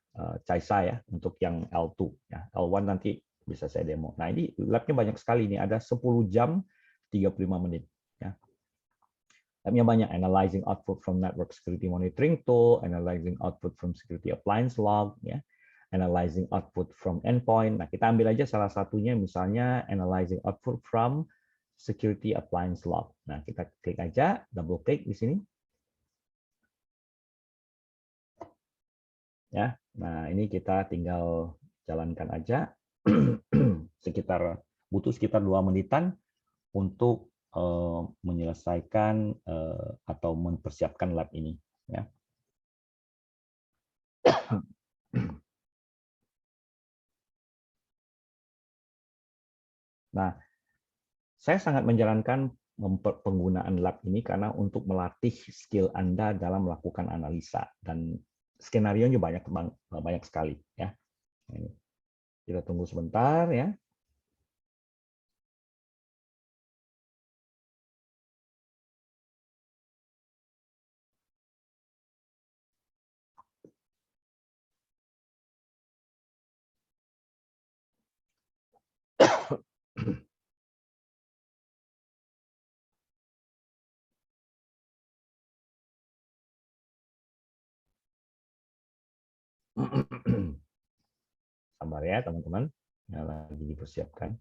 Caisa ya, untuk yang L2 ya. L1 nanti bisa saya demo. Nah, ini labnya banyak sekali, ini ada 10 jam 35 menit ya. Labnya banyak, analyzing output from network security monitoring tool, analyzing output from security appliance log ya, analyzing output from endpoint. Nah, kita ambil aja salah satunya, misalnya analyzing output from security appliance log. Nah, kita klik aja, double klik di sini. Ya, nah ini kita tinggal jalankan aja. Butuh sekitar 2 menitan untuk menyelesaikan atau mempersiapkan lab ini. Ya. Nah, saya sangat menjalankan penggunaan lab ini karena untuk melatih skill Anda dalam melakukan analisa, dan skenario-nya banyak sekali ya. Ini. Kita tunggu sebentar ya. Sabar ya teman-teman, yang lagi dipersiapkan.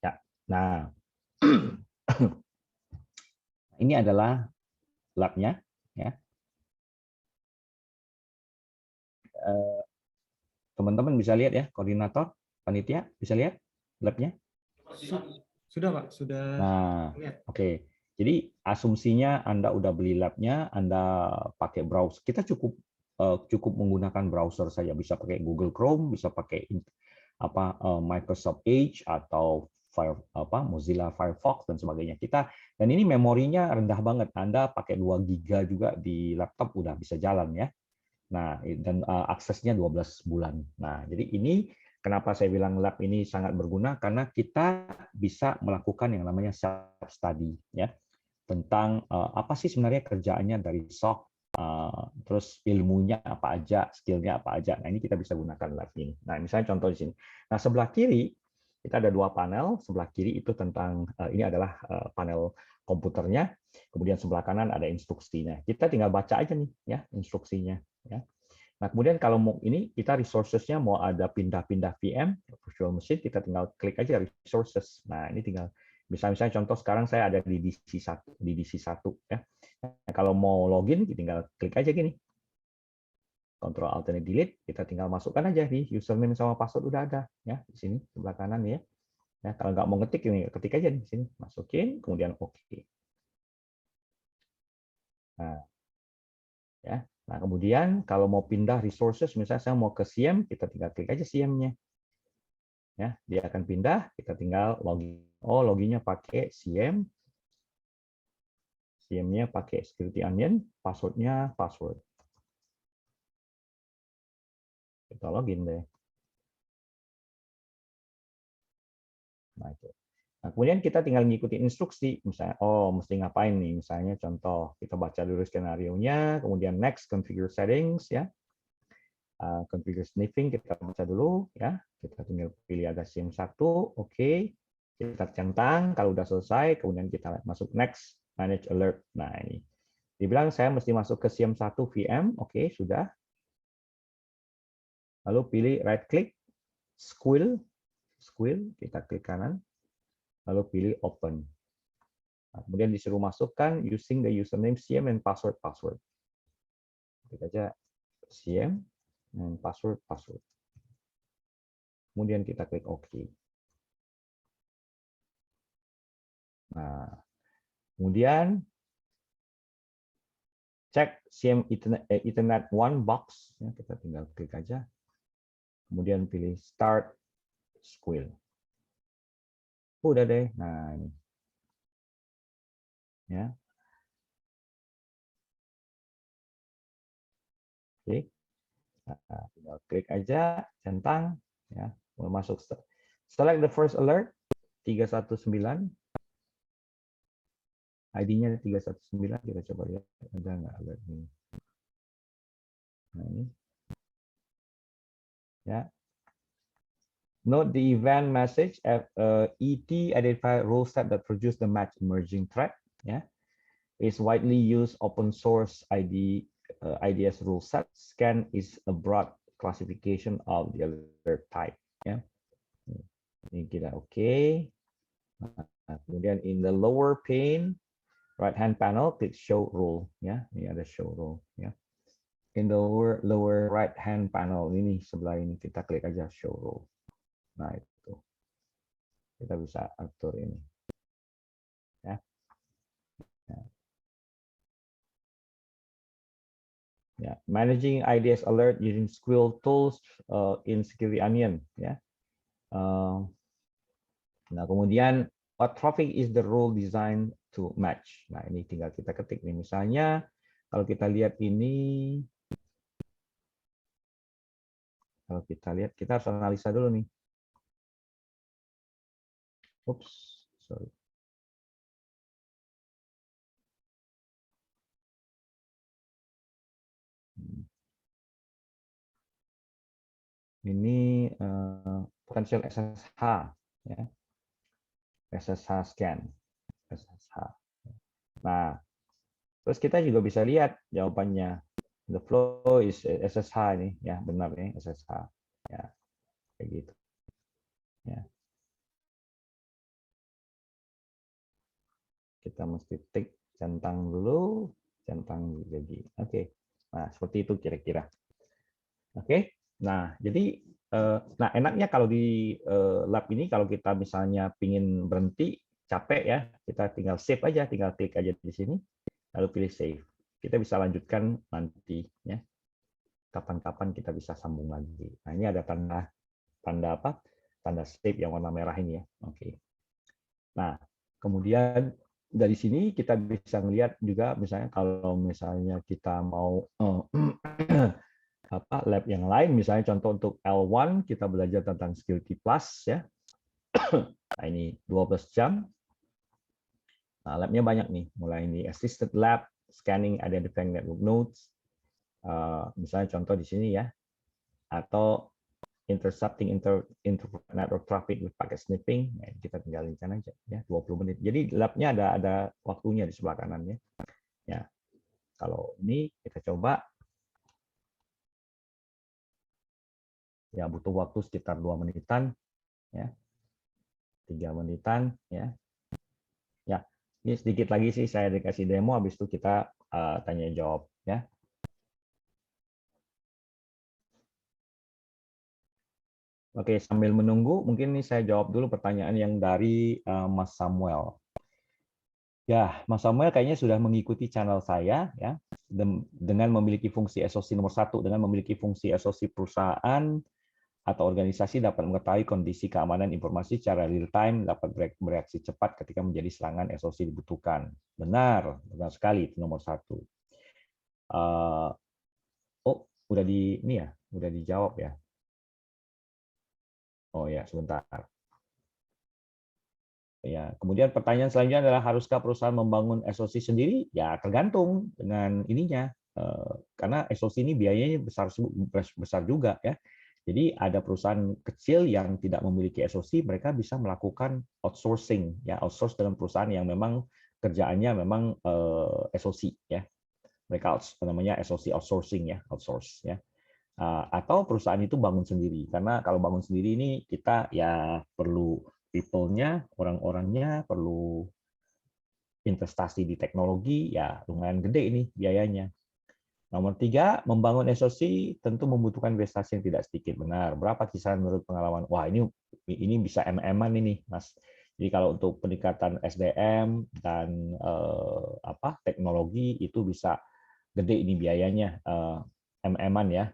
Ya, nah ini adalah labnya ya. Teman-teman bisa lihat ya, koordinator, panitia bisa lihat labnya. Sudah Pak, sudah Nah, lihat. oke. Jadi asumsinya Anda udah beli labnya, Anda pakai browser. Kita cukup menggunakan browser saja. Bisa pakai Google Chrome, bisa pakai Microsoft Edge atau Mozilla Firefox dan sebagainya. Dan ini memorinya rendah banget. Anda pakai 2 giga juga di laptop udah bisa jalan ya. Nah, dan aksesnya 12 bulan. Nah, jadi ini kenapa saya bilang lab ini sangat berguna, karena kita bisa melakukan yang namanya self study ya, tentang apa sih sebenarnya kerjaannya dari SOC, terus ilmunya apa aja, skillnya apa aja. Nah, ini kita bisa gunakan lab ini. Nah, misalnya contoh di sini. Nah, sebelah kiri kita ada 2 panel. Sebelah kiri itu tentang ini adalah panel komputernya. Kemudian sebelah kanan ada instruksinya. Kita tinggal baca aja nih ya instruksinya. Ya. Nah, kemudian kalau mau ini kita resources-nya mau ada pindah-pindah VM, virtual machine, kita tinggal klik aja resources. Nah, ini tinggal misalnya contoh sekarang saya ada di DC1 ya. Nah, kalau mau login tinggal klik aja gini. Control Alt dan Delete, kita tinggal masukkan aja di username sama password udah ada ya di sini sebelah kanan ya. Ya, kalau nggak mau ngetik ini ketik aja di sini, masukin kemudian oke. Nah, ya. Nah, kemudian kalau mau pindah resources, misalnya saya mau ke SIEM, kita tinggal klik aja SIEM-nya. Ya, dia akan pindah, kita tinggal login. Oh, loginnya pakai SIEM. SIEM-nya pakai Security Onion, password-nya password. Kita login deh. Nah, itu. Nah, kemudian kita tinggal ngikutin instruksi, misalnya, oh mesti ngapain nih, misalnya contoh, kita baca dulu skenario-nya, kemudian next, configure settings, ya. Configure sniffing, kita baca dulu, ya. Kita tinggal pilih ada SIEM 1, oke. Kita centang, kalau udah selesai, kemudian kita masuk next, manage alert. Nah, ini. Dibilang saya mesti masuk ke SIEM 1 VM, oke, sudah. Lalu pilih right click, squill, kita klik kanan, lalu pilih open. Nah, kemudian disuruh masukkan using the username SIEM and password. Klik aja SIEM dan password. kemudian kita klik OK. Nah, kemudian cek CM Ethernet 1 box, ya, kita tinggal klik aja, kemudian pilih Start Squeal. Udah deh, nah ini, ya, oke, nah, tinggal klik aja, centang, ya, mau masuk. Select the first alert 319. ID-nya 319, kita coba lihat ada nggak alert ini. Nah, ini. Ya. Note the event message ET identify rule set that produce the match emerging threat. Ya. Is widely used open source IDS rule set. Scan is a broad classification of the alert type. Ya. Ini kita oke. Nah, kemudian in the lower pane right hand panel, klik show rule, ya. Ini ada show rule, ya. In the lower right hand panel ini sebelah ini kita klik aja show rule. Nah, itu. Kita bisa atur ini. Ya. Ya. Ya, managing IDS alert using Squeal tools in Security Onion, ya. Nah, kemudian what traffic is the rule designed to match. Nah, ini tinggal kita ketik nih. Misalnya, kalau kita lihat ini, kalau kita lihat, kita harus analisa dulu nih. Oops, sorry. Ini potential SSH, ya. SSH scan, SSH. Nah, terus kita juga bisa lihat jawabannya. The flow is SSH ini, ya, benar nih SSH, ya, kayak gitu, ya. Kita mesti tik centang dulu, centang jadi, oke. Nah, seperti itu kira-kira. Oke, nah jadi, nah enaknya kalau di lab ini kalau kita misalnya pingin berhenti, capek ya, kita tinggal save aja, tinggal klik aja di sini, lalu pilih save. Kita bisa lanjutkan nanti ya. Kapan-kapan kita bisa sambung lagi. Nah, ini ada tanda apa? Tanda save yang warna merah ini ya. Oke. Nah, kemudian dari sini kita bisa melihat juga misalnya kalau misalnya kita mau apa lab yang lain, misalnya contoh untuk L1 kita belajar tentang Security Plus ya. Nah, ini 12 jam. Nah, labnya banyak nih, mulai ini assisted lab, scanning identifying network nodes, misalnya contoh di sini ya, atau intercepting network traffic with packet sniffing, nah, kita tinggalin aja ya, 20 menit. Jadi labnya ada waktunya di sebelah kanan ya. Ya, kalau ini kita coba, ya butuh waktu sekitar 2 menitan, ya, 3 menitan, ya. Ya, ini sedikit lagi sih saya dikasih demo, habis itu kita tanya jawab ya. Oke, sambil menunggu, mungkin ini saya jawab dulu pertanyaan yang dari Mas Samuel. Ya, Mas Samuel kayaknya sudah mengikuti channel saya ya, dengan memiliki fungsi SOC nomor 1, dengan memiliki fungsi SOC perusahaan atau organisasi dapat mengetahui kondisi keamanan informasi secara real time, dapat bereaksi cepat ketika menjadi serangan SOC dibutuhkan. Benar, benar sekali itu nomor 1. Oh, udah ini ya, udah dijawab ya. Oh ya, sebentar. Ya, kemudian pertanyaan selanjutnya adalah haruskah perusahaan membangun SOC sendiri? Ya, tergantung dengan ininya. Karena SOC ini biayanya besar juga ya. Jadi ada perusahaan kecil yang tidak memiliki SOC, mereka bisa melakukan outsourcing ya, outsource dengan perusahaan yang memang kerjaannya memang SOC ya. Mereka namanya SOC outsourcing ya, outsource ya. Atau perusahaan itu bangun sendiri, karena kalau bangun sendiri ini kita ya perlu people-nya, orang-orangnya, perlu investasi di teknologi, ya lumayan gede ini biayanya. Nomor 3, membangun SOC tentu membutuhkan investasi yang tidak sedikit. Benar. Berapa kisaran menurut pengalaman? Wah, ini bisa MM-an ini, Mas. Jadi kalau untuk peningkatan SDM dan teknologi itu bisa gede ini biayanya, MM-an ya.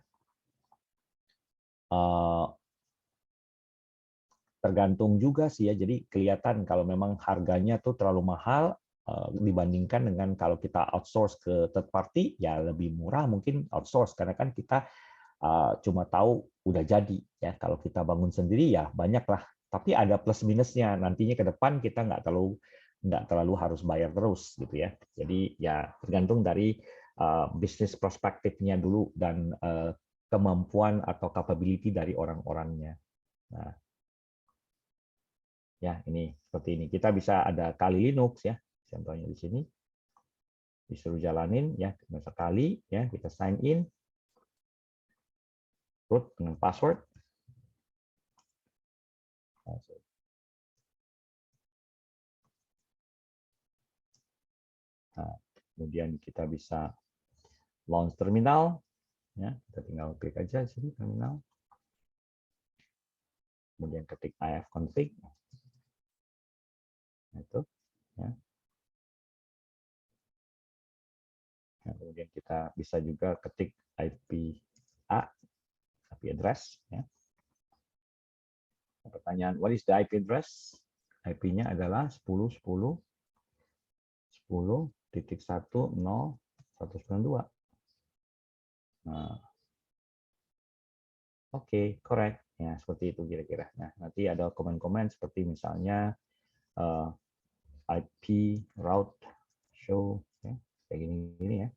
Tergantung juga sih ya. Jadi kelihatan kalau memang harganya tuh terlalu mahal dibandingkan dengan kalau kita outsource ke third party, ya lebih murah mungkin outsource karena kan kita cuma tahu udah jadi ya. Kalau kita bangun sendiri ya banyak lah. Tapi ada plus minusnya. Nantinya ke depan kita nggak terlalu harus bayar terus gitu ya. Jadi ya tergantung dari bisnis perspektifnya dulu dan kemampuan atau capability dari orang-orangnya. Nah, ya ini seperti ini. Kita bisa ada Kali Linux ya. Contohnya di sini. Disuruh jalanin ya, sekali ya, kita sign in. Root dengan password. Nah, kemudian kita bisa launch terminal. Ya, kita tinggal klik aja di sini terminal. Kemudian ketik ifconfig. Nah, itu ya. Nah, kemudian kita bisa juga ketik IP address ya. Pertanyaan, what is the IP address? IP-nya adalah 10.10.10.1.0.192. Nah, oke, correct. Ya, seperti itu kira-kira. Nah, nanti ada komen-komen seperti misalnya IP route show ya, kayak gini ya.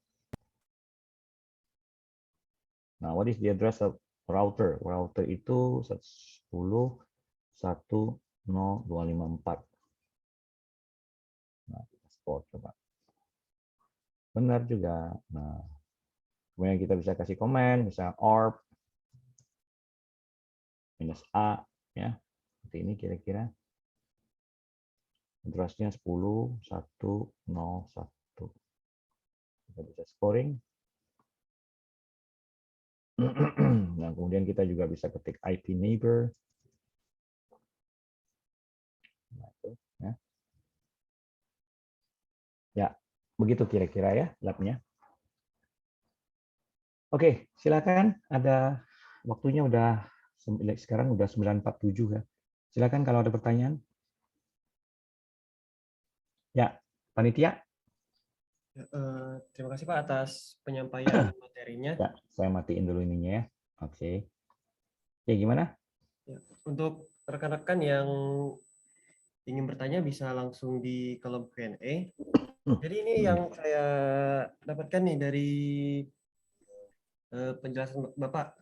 Nah, what is the address of router? Router itu 10.1.0.254. Nah, kita spot coba. Benar juga. Nah, kemudian kita bisa kasih komen, misalnya orb -A ya. Seperti ini kira-kira. Address-nya 10.1.0.1. Kita bisa scoring. Nah, kemudian kita juga bisa ketik IP neighbor. Nah, itu, ya. Ya, begitu kira-kira ya labnya. Oke, silakan. Ada waktunya sekarang udah 9.47 ya. Silakan kalau ada pertanyaan. Ya, panitia. Terima kasih Pak atas penyampaian materinya. Ya, saya matiin dulu ininya ya. Oke. Ya, gimana? Ya, untuk rekan-rekan yang ingin bertanya bisa langsung di kolom Q&A. Jadi ini yang saya dapatkan nih dari penjelasan Bapak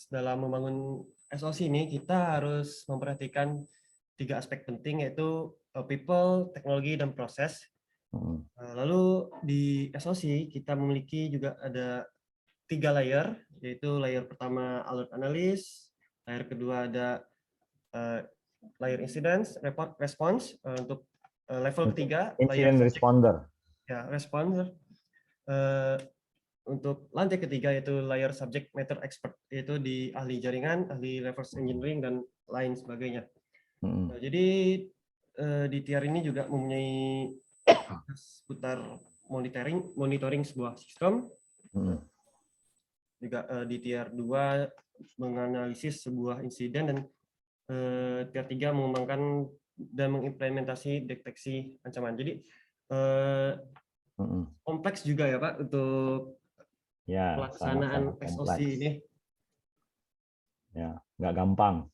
dalam membangun SOC ini kita harus memperhatikan 3 aspek penting yaitu people, teknologi, dan proses. Lalu di SOC kita memiliki juga ada 3 layer, yaitu layer pertama alert analyst, layer kedua ada layer incident response, untuk level ketiga incident responder. Ya, responder. Untuk lantai ketiga yaitu layer subject matter expert, yaitu di ahli jaringan, ahli reverse engineering, dan lain sebagainya. Nah, jadi di tier ini juga mempunyai seputar monitoring sebuah sistem. Juga di tier 2 menganalisis sebuah insiden, dan tier 3 mengembangkan dan mengimplementasi deteksi ancaman. Jadi kompleks juga ya Pak untuk pelaksanaan SOC ini. Ya, nggak gampang.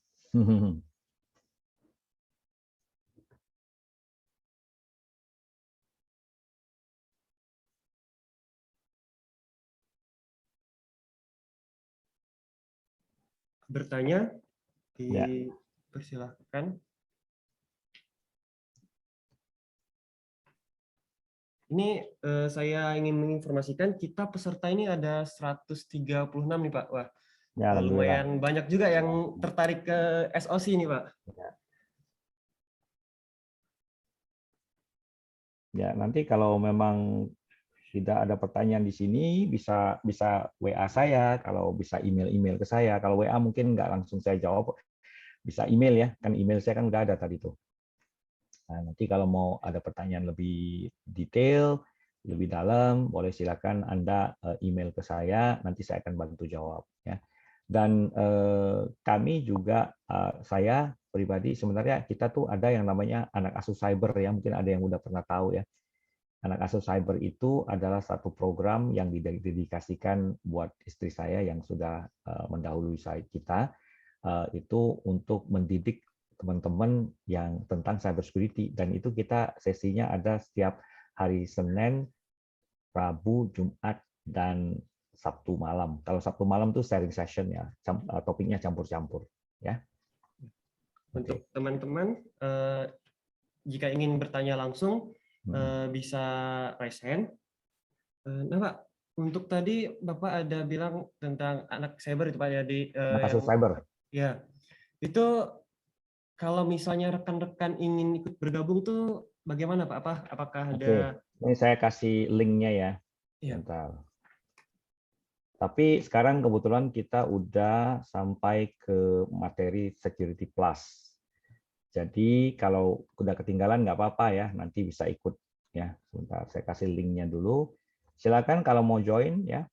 Bertanya, dipersilahkan. Ini saya ingin menginformasikan kita peserta ini ada 136 nih Pak. Wah, ya, lumayan banyak juga yang tertarik ke SOC ini Pak. Ya, nanti kalau memang tidak ada pertanyaan di sini, bisa WA saya, kalau bisa email ke saya. Kalau WA mungkin nggak langsung saya jawab, bisa email ya, kan email saya kan udah ada tadi tuh. Nah, nanti kalau mau ada pertanyaan lebih detail, lebih dalam, boleh silakan Anda email ke saya, nanti saya akan bantu jawab ya. Dan kami juga, saya pribadi sebenarnya kita tuh ada yang namanya anak asuh cyber ya, mungkin ada yang udah pernah tahu ya. Anak asuh cyber itu adalah satu program yang didedikasikan buat istri saya yang sudah mendahului kita, itu untuk mendidik teman-teman yang tentang cyber security, dan itu kita sesinya ada setiap hari Senin, Rabu, Jumat, dan Sabtu malam. Kalau Sabtu malam tuh sharing session ya, topiknya campur-campur ya. Untuk teman-teman, jika ingin bertanya langsung, bisa raise hand. Nah Pak, untuk tadi Bapak ada bilang tentang anak cyber itu Pak ya di Anak asuh cyber. ya itu kalau misalnya rekan-rekan ingin ikut bergabung tuh bagaimana Pak? Apakah ada? Oke. Ini saya kasih linknya ya. Iya. Bentar. Tapi sekarang kebetulan kita udah sampai ke materi Security Plus. Jadi kalau udah ketinggalan nggak apa-apa ya, nanti bisa ikut ya. Sebentar, saya kasih linknya dulu. Silakan kalau mau join ya.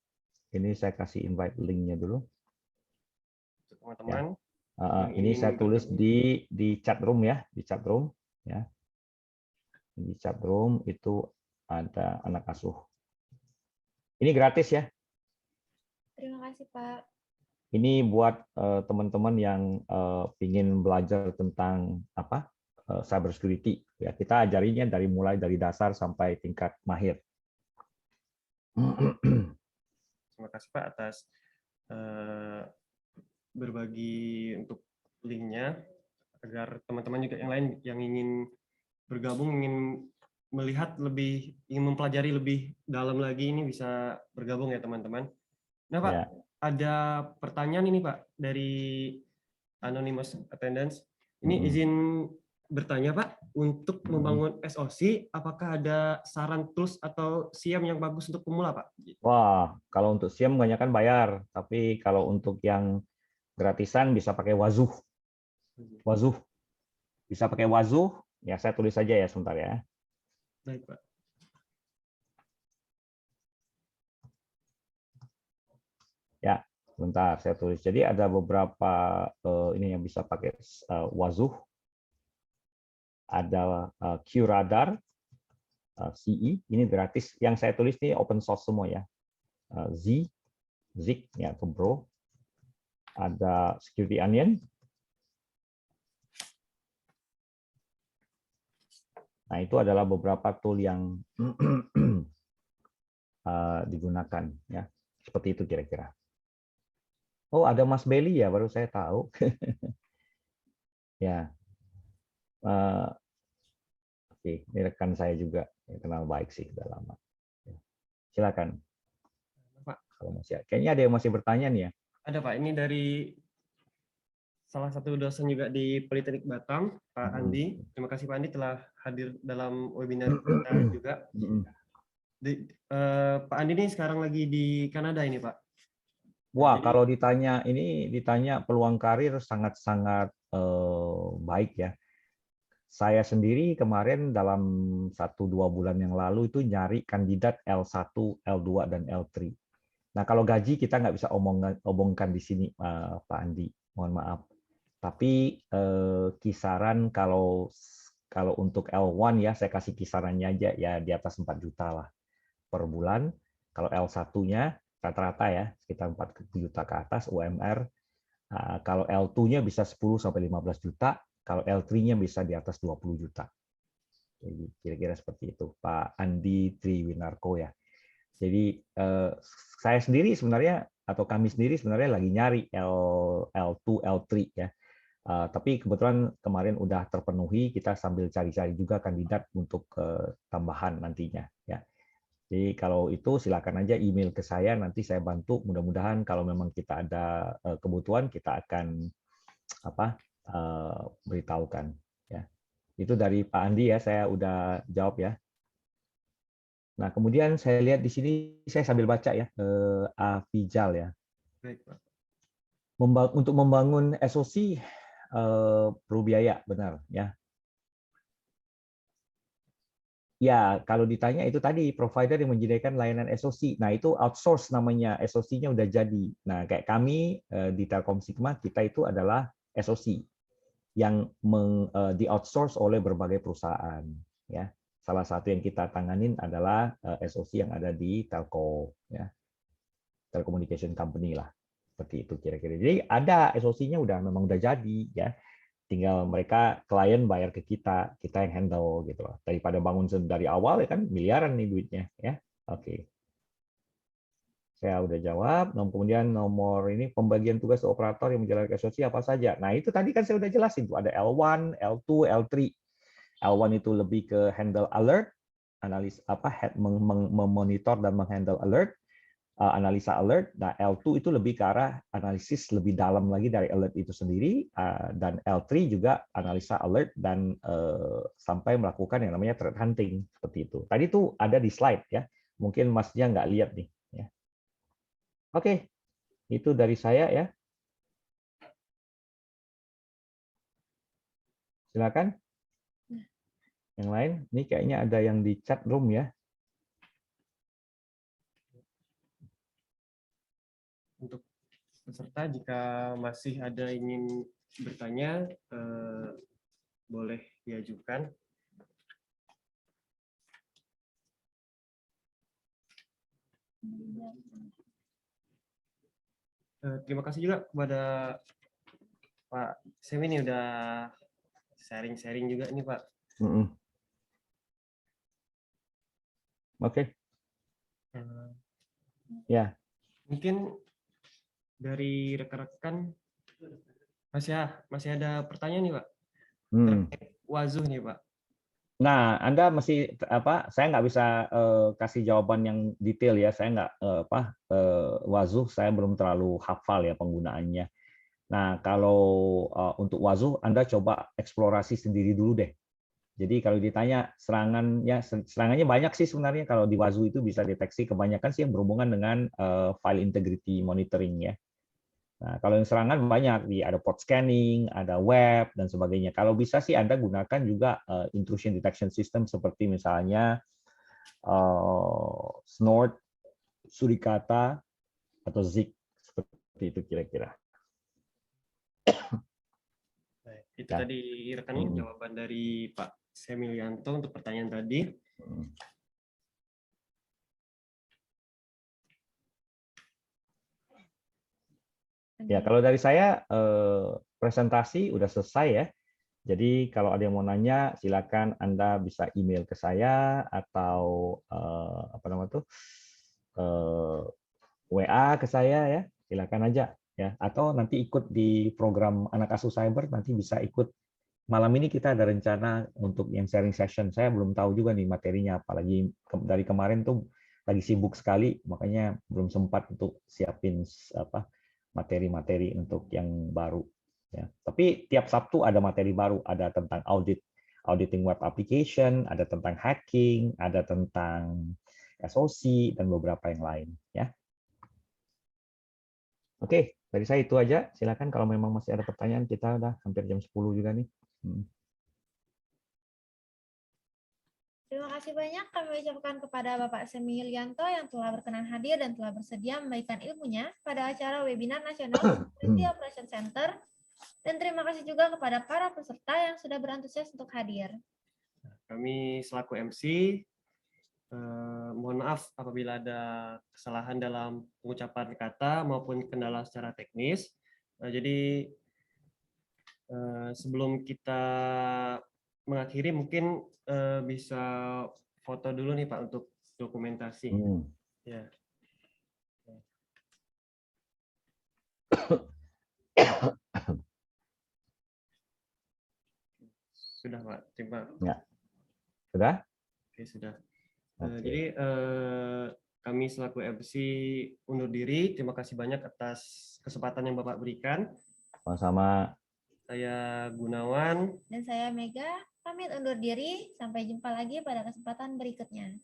Ini saya kasih invite linknya dulu. Teman-teman. Ini saya tulis di chat room ya, di chat room ya. Di chat room itu ada anak asuh. Ini gratis ya. Terima kasih, Pak. Ini buat teman-teman yang ingin belajar tentang cyber security. Ya, kita ajarinya mulai dari dasar sampai tingkat mahir. Terima kasih Pak atas berbagi untuk linknya, agar teman-teman juga yang lain yang ingin bergabung, ingin melihat lebih, ingin mempelajari lebih dalam lagi ini bisa bergabung ya teman-teman. Nah Pak, Ya. ada pertanyaan ini Pak dari Anonymous Attendance. Ini izin bertanya Pak, untuk membangun SOC, apakah ada saran tools atau SIEM yang bagus untuk pemula Pak? Wah, kalau untuk SIEM kebanyakan bayar, tapi kalau untuk yang gratisan bisa pakai Wazuh. Wazuh. Bisa pakai Wazuh, ya saya tulis saja ya sebentar ya. Baik Pak. Ya, sebentar saya tulis. Jadi ada beberapa ini yang bisa pakai Wazuh. Ada QRadar, CE, ini gratis. Yang saya tulis ini open source semua ya. Zik ya, atau Bro. Ada Security Onion. Nah, itu adalah beberapa tool yang digunakan ya. Seperti itu kira-kira. Oh, ada Mas Belly ya, baru saya tahu. Ya. Oke, ini rekan saya juga, kenal baik sih, udah lama. Silakan. Pak. Kalau masih, kayaknya ada yang masih bertanya nih ya. Ada Pak, ini dari salah satu dosen juga di Politeknik Batam, Pak Andi. Terima kasih Pak Andi telah hadir dalam webinar kita juga. Pak Andi ini sekarang lagi di Kanada ini Pak. Wah, jadi, kalau ditanya peluang karir sangat-sangat baik ya. Saya sendiri kemarin dalam 1-2 bulan yang lalu itu nyari kandidat L1, L2, dan L3. Nah, kalau gaji kita nggak bisa omongkan di sini, Pak Andi, mohon maaf. Tapi kisaran kalau untuk L1 ya, saya kasih kisarannya aja ya di atas 4 juta lah per bulan. Kalau L1-nya rata-rata ya sekitar 4 juta ke atas UMR. Kalau L2-nya bisa 10 sampai 15 juta, kalau L3-nya bisa di atas 20 juta. Jadi kira-kira seperti itu, Pak Andi Triwinarko ya. Jadi saya sendiri sebenarnya atau kami sendiri sebenarnya lagi nyari L2, L3 ya. Tapi kebetulan kemarin udah terpenuhi, kita sambil cari-cari juga kandidat untuk tambahan nantinya ya. Jadi kalau itu silakan aja email ke saya, nanti saya bantu. Mudah-mudahan kalau memang kita ada kebutuhan, kita akan beritahukan. Ya. Itu dari Pak Andi ya, saya udah jawab ya. Nah, kemudian saya lihat di sini, saya sambil baca ya, Afijal ya. Baik, Pak. Untuk membangun SOC perlu biaya, benar ya. Ya, kalau ditanya itu tadi provider yang menyediakan layanan SOC. Nah, itu outsource namanya, SOC-nya udah jadi. Nah, kayak kami di Telkom Sigma, kita itu adalah SOC yang di outsource oleh berbagai perusahaan. Ya, salah satu yang kita tanganin adalah SOC yang ada di Telco, ya, telecommunication company lah, seperti itu kira-kira. Jadi ada SOC-nya memang udah jadi, ya. Tinggal mereka klien bayar ke kita yang handle gitu loh. Daripada bangun dari awal ya kan miliaran nih duitnya, ya. Oke. Saya udah jawab. Kemudian nomor ini pembagian tugas operator yang menjalankan SOC apa saja. Nah, itu tadi kan saya udah jelasin tuh ada L1, L2, L3. L1 itu lebih ke handle alert, analis memonitor dan menghandle alert, analisa alert. Nah, L2 itu lebih ke arah analisis lebih dalam lagi dari alert itu sendiri, dan L3 juga analisa alert dan sampai melakukan yang namanya threat hunting seperti itu. Tadi tuh ada di slide ya, mungkin masnya nggak lihat nih. Ya. Oke, itu dari saya ya. Silakan. Yang lain, ini kayaknya ada yang di chat room ya. Untuk peserta, jika masih ada ingin bertanya, boleh diajukan. Terima kasih juga kepada Pak Semi ini udah sharing-sharing juga nih, Pak. Oke. Ya. Mungkin dari rekan-rekan masih ada pertanyaan nih, Pak. Terkait Wazuh nih, Pak. Nah, Anda masih saya nggak bisa kasih jawaban yang detail ya. Saya nggak Wazuh saya belum terlalu hafal ya penggunaannya. Nah, kalau untuk Wazuh Anda coba eksplorasi sendiri dulu deh. Jadi kalau ditanya serangannya banyak sih sebenarnya. Kalau di Wazuh itu bisa deteksi kebanyakan sih yang berhubungan dengan file integrity monitoring ya. Nah, kalau yang serangan banyak, ada port scanning, ada web, dan sebagainya. Kalau bisa sih Anda gunakan juga intrusion detection system seperti misalnya Snort, Suricata, atau Zik, seperti itu kira-kira. Itu tadi rekan jawaban dari Pak Semilianto untuk pertanyaan tadi. Ya, kalau dari saya presentasi udah selesai ya. Jadi kalau ada yang mau nanya, silakan Anda bisa email ke saya atau WA ke saya ya. Silakan aja ya. Atau nanti ikut di program Anak Asuh Cyber, nanti bisa ikut. Malam ini kita ada rencana untuk yang sharing session. Saya belum tahu juga nih materinya, apalagi dari kemarin tuh lagi sibuk sekali, makanya belum sempat untuk siapin materi-materi untuk yang baru. Ya. Tapi tiap Sabtu ada materi baru, ada tentang auditing web application, ada tentang hacking, ada tentang SOC dan beberapa yang lain. Ya. Oke, dari saya itu aja. Silakan kalau memang masih ada pertanyaan, kita udah hampir jam 10 juga nih. Terima kasih banyak kami ucapkan kepada Bapak Semi Yulianto yang telah berkenan hadir dan telah bersedia membagikan ilmunya pada acara webinar nasional Security Operation Center. Dan terima kasih juga kepada para peserta yang sudah berantusias untuk hadir. Kami selaku MC, mohon maaf apabila ada kesalahan dalam pengucapan kata maupun kendala secara teknis. Jadi sebelum kita mengakhiri mungkin bisa foto dulu nih Pak untuk dokumentasi. Ya. Sudah Pak, terima. Ya. Sudah? Oke, sudah. Jadi kami selaku MC undur diri. Terima kasih banyak atas kesempatan yang Bapak berikan. Sama-sama. Saya Gunawan. Dan saya Mega. Pamit undur diri. Sampai jumpa lagi pada kesempatan berikutnya.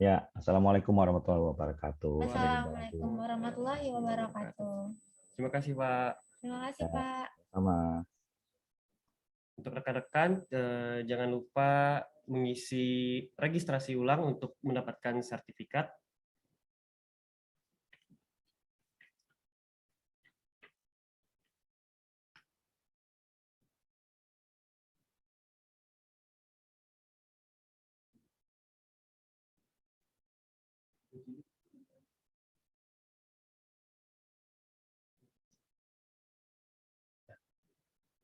Ya, Assalamualaikum warahmatullahi wabarakatuh. Wassalamualaikum warahmatullahi wabarakatuh. Terima kasih, Pak. Terima kasih, Ya. Pak. Sama. Untuk rekan-rekan, jangan lupa mengisi registrasi ulang untuk mendapatkan sertifikat.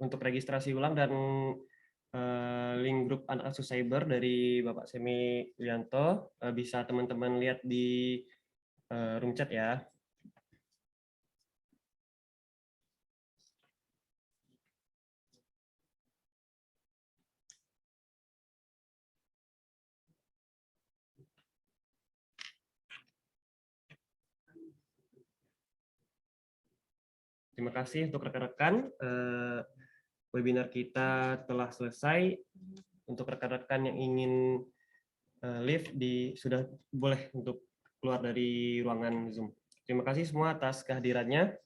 Untuk registrasi ulang dan link grup anak asuh cyber dari Bapak Semi Yulianto bisa teman-teman lihat di room chat ya. Terima kasih untuk rekan-rekan. Webinar kita telah selesai. Untuk rekan-rekan yang ingin live sudah boleh untuk keluar dari ruangan Zoom. Terima kasih semua atas kehadirannya.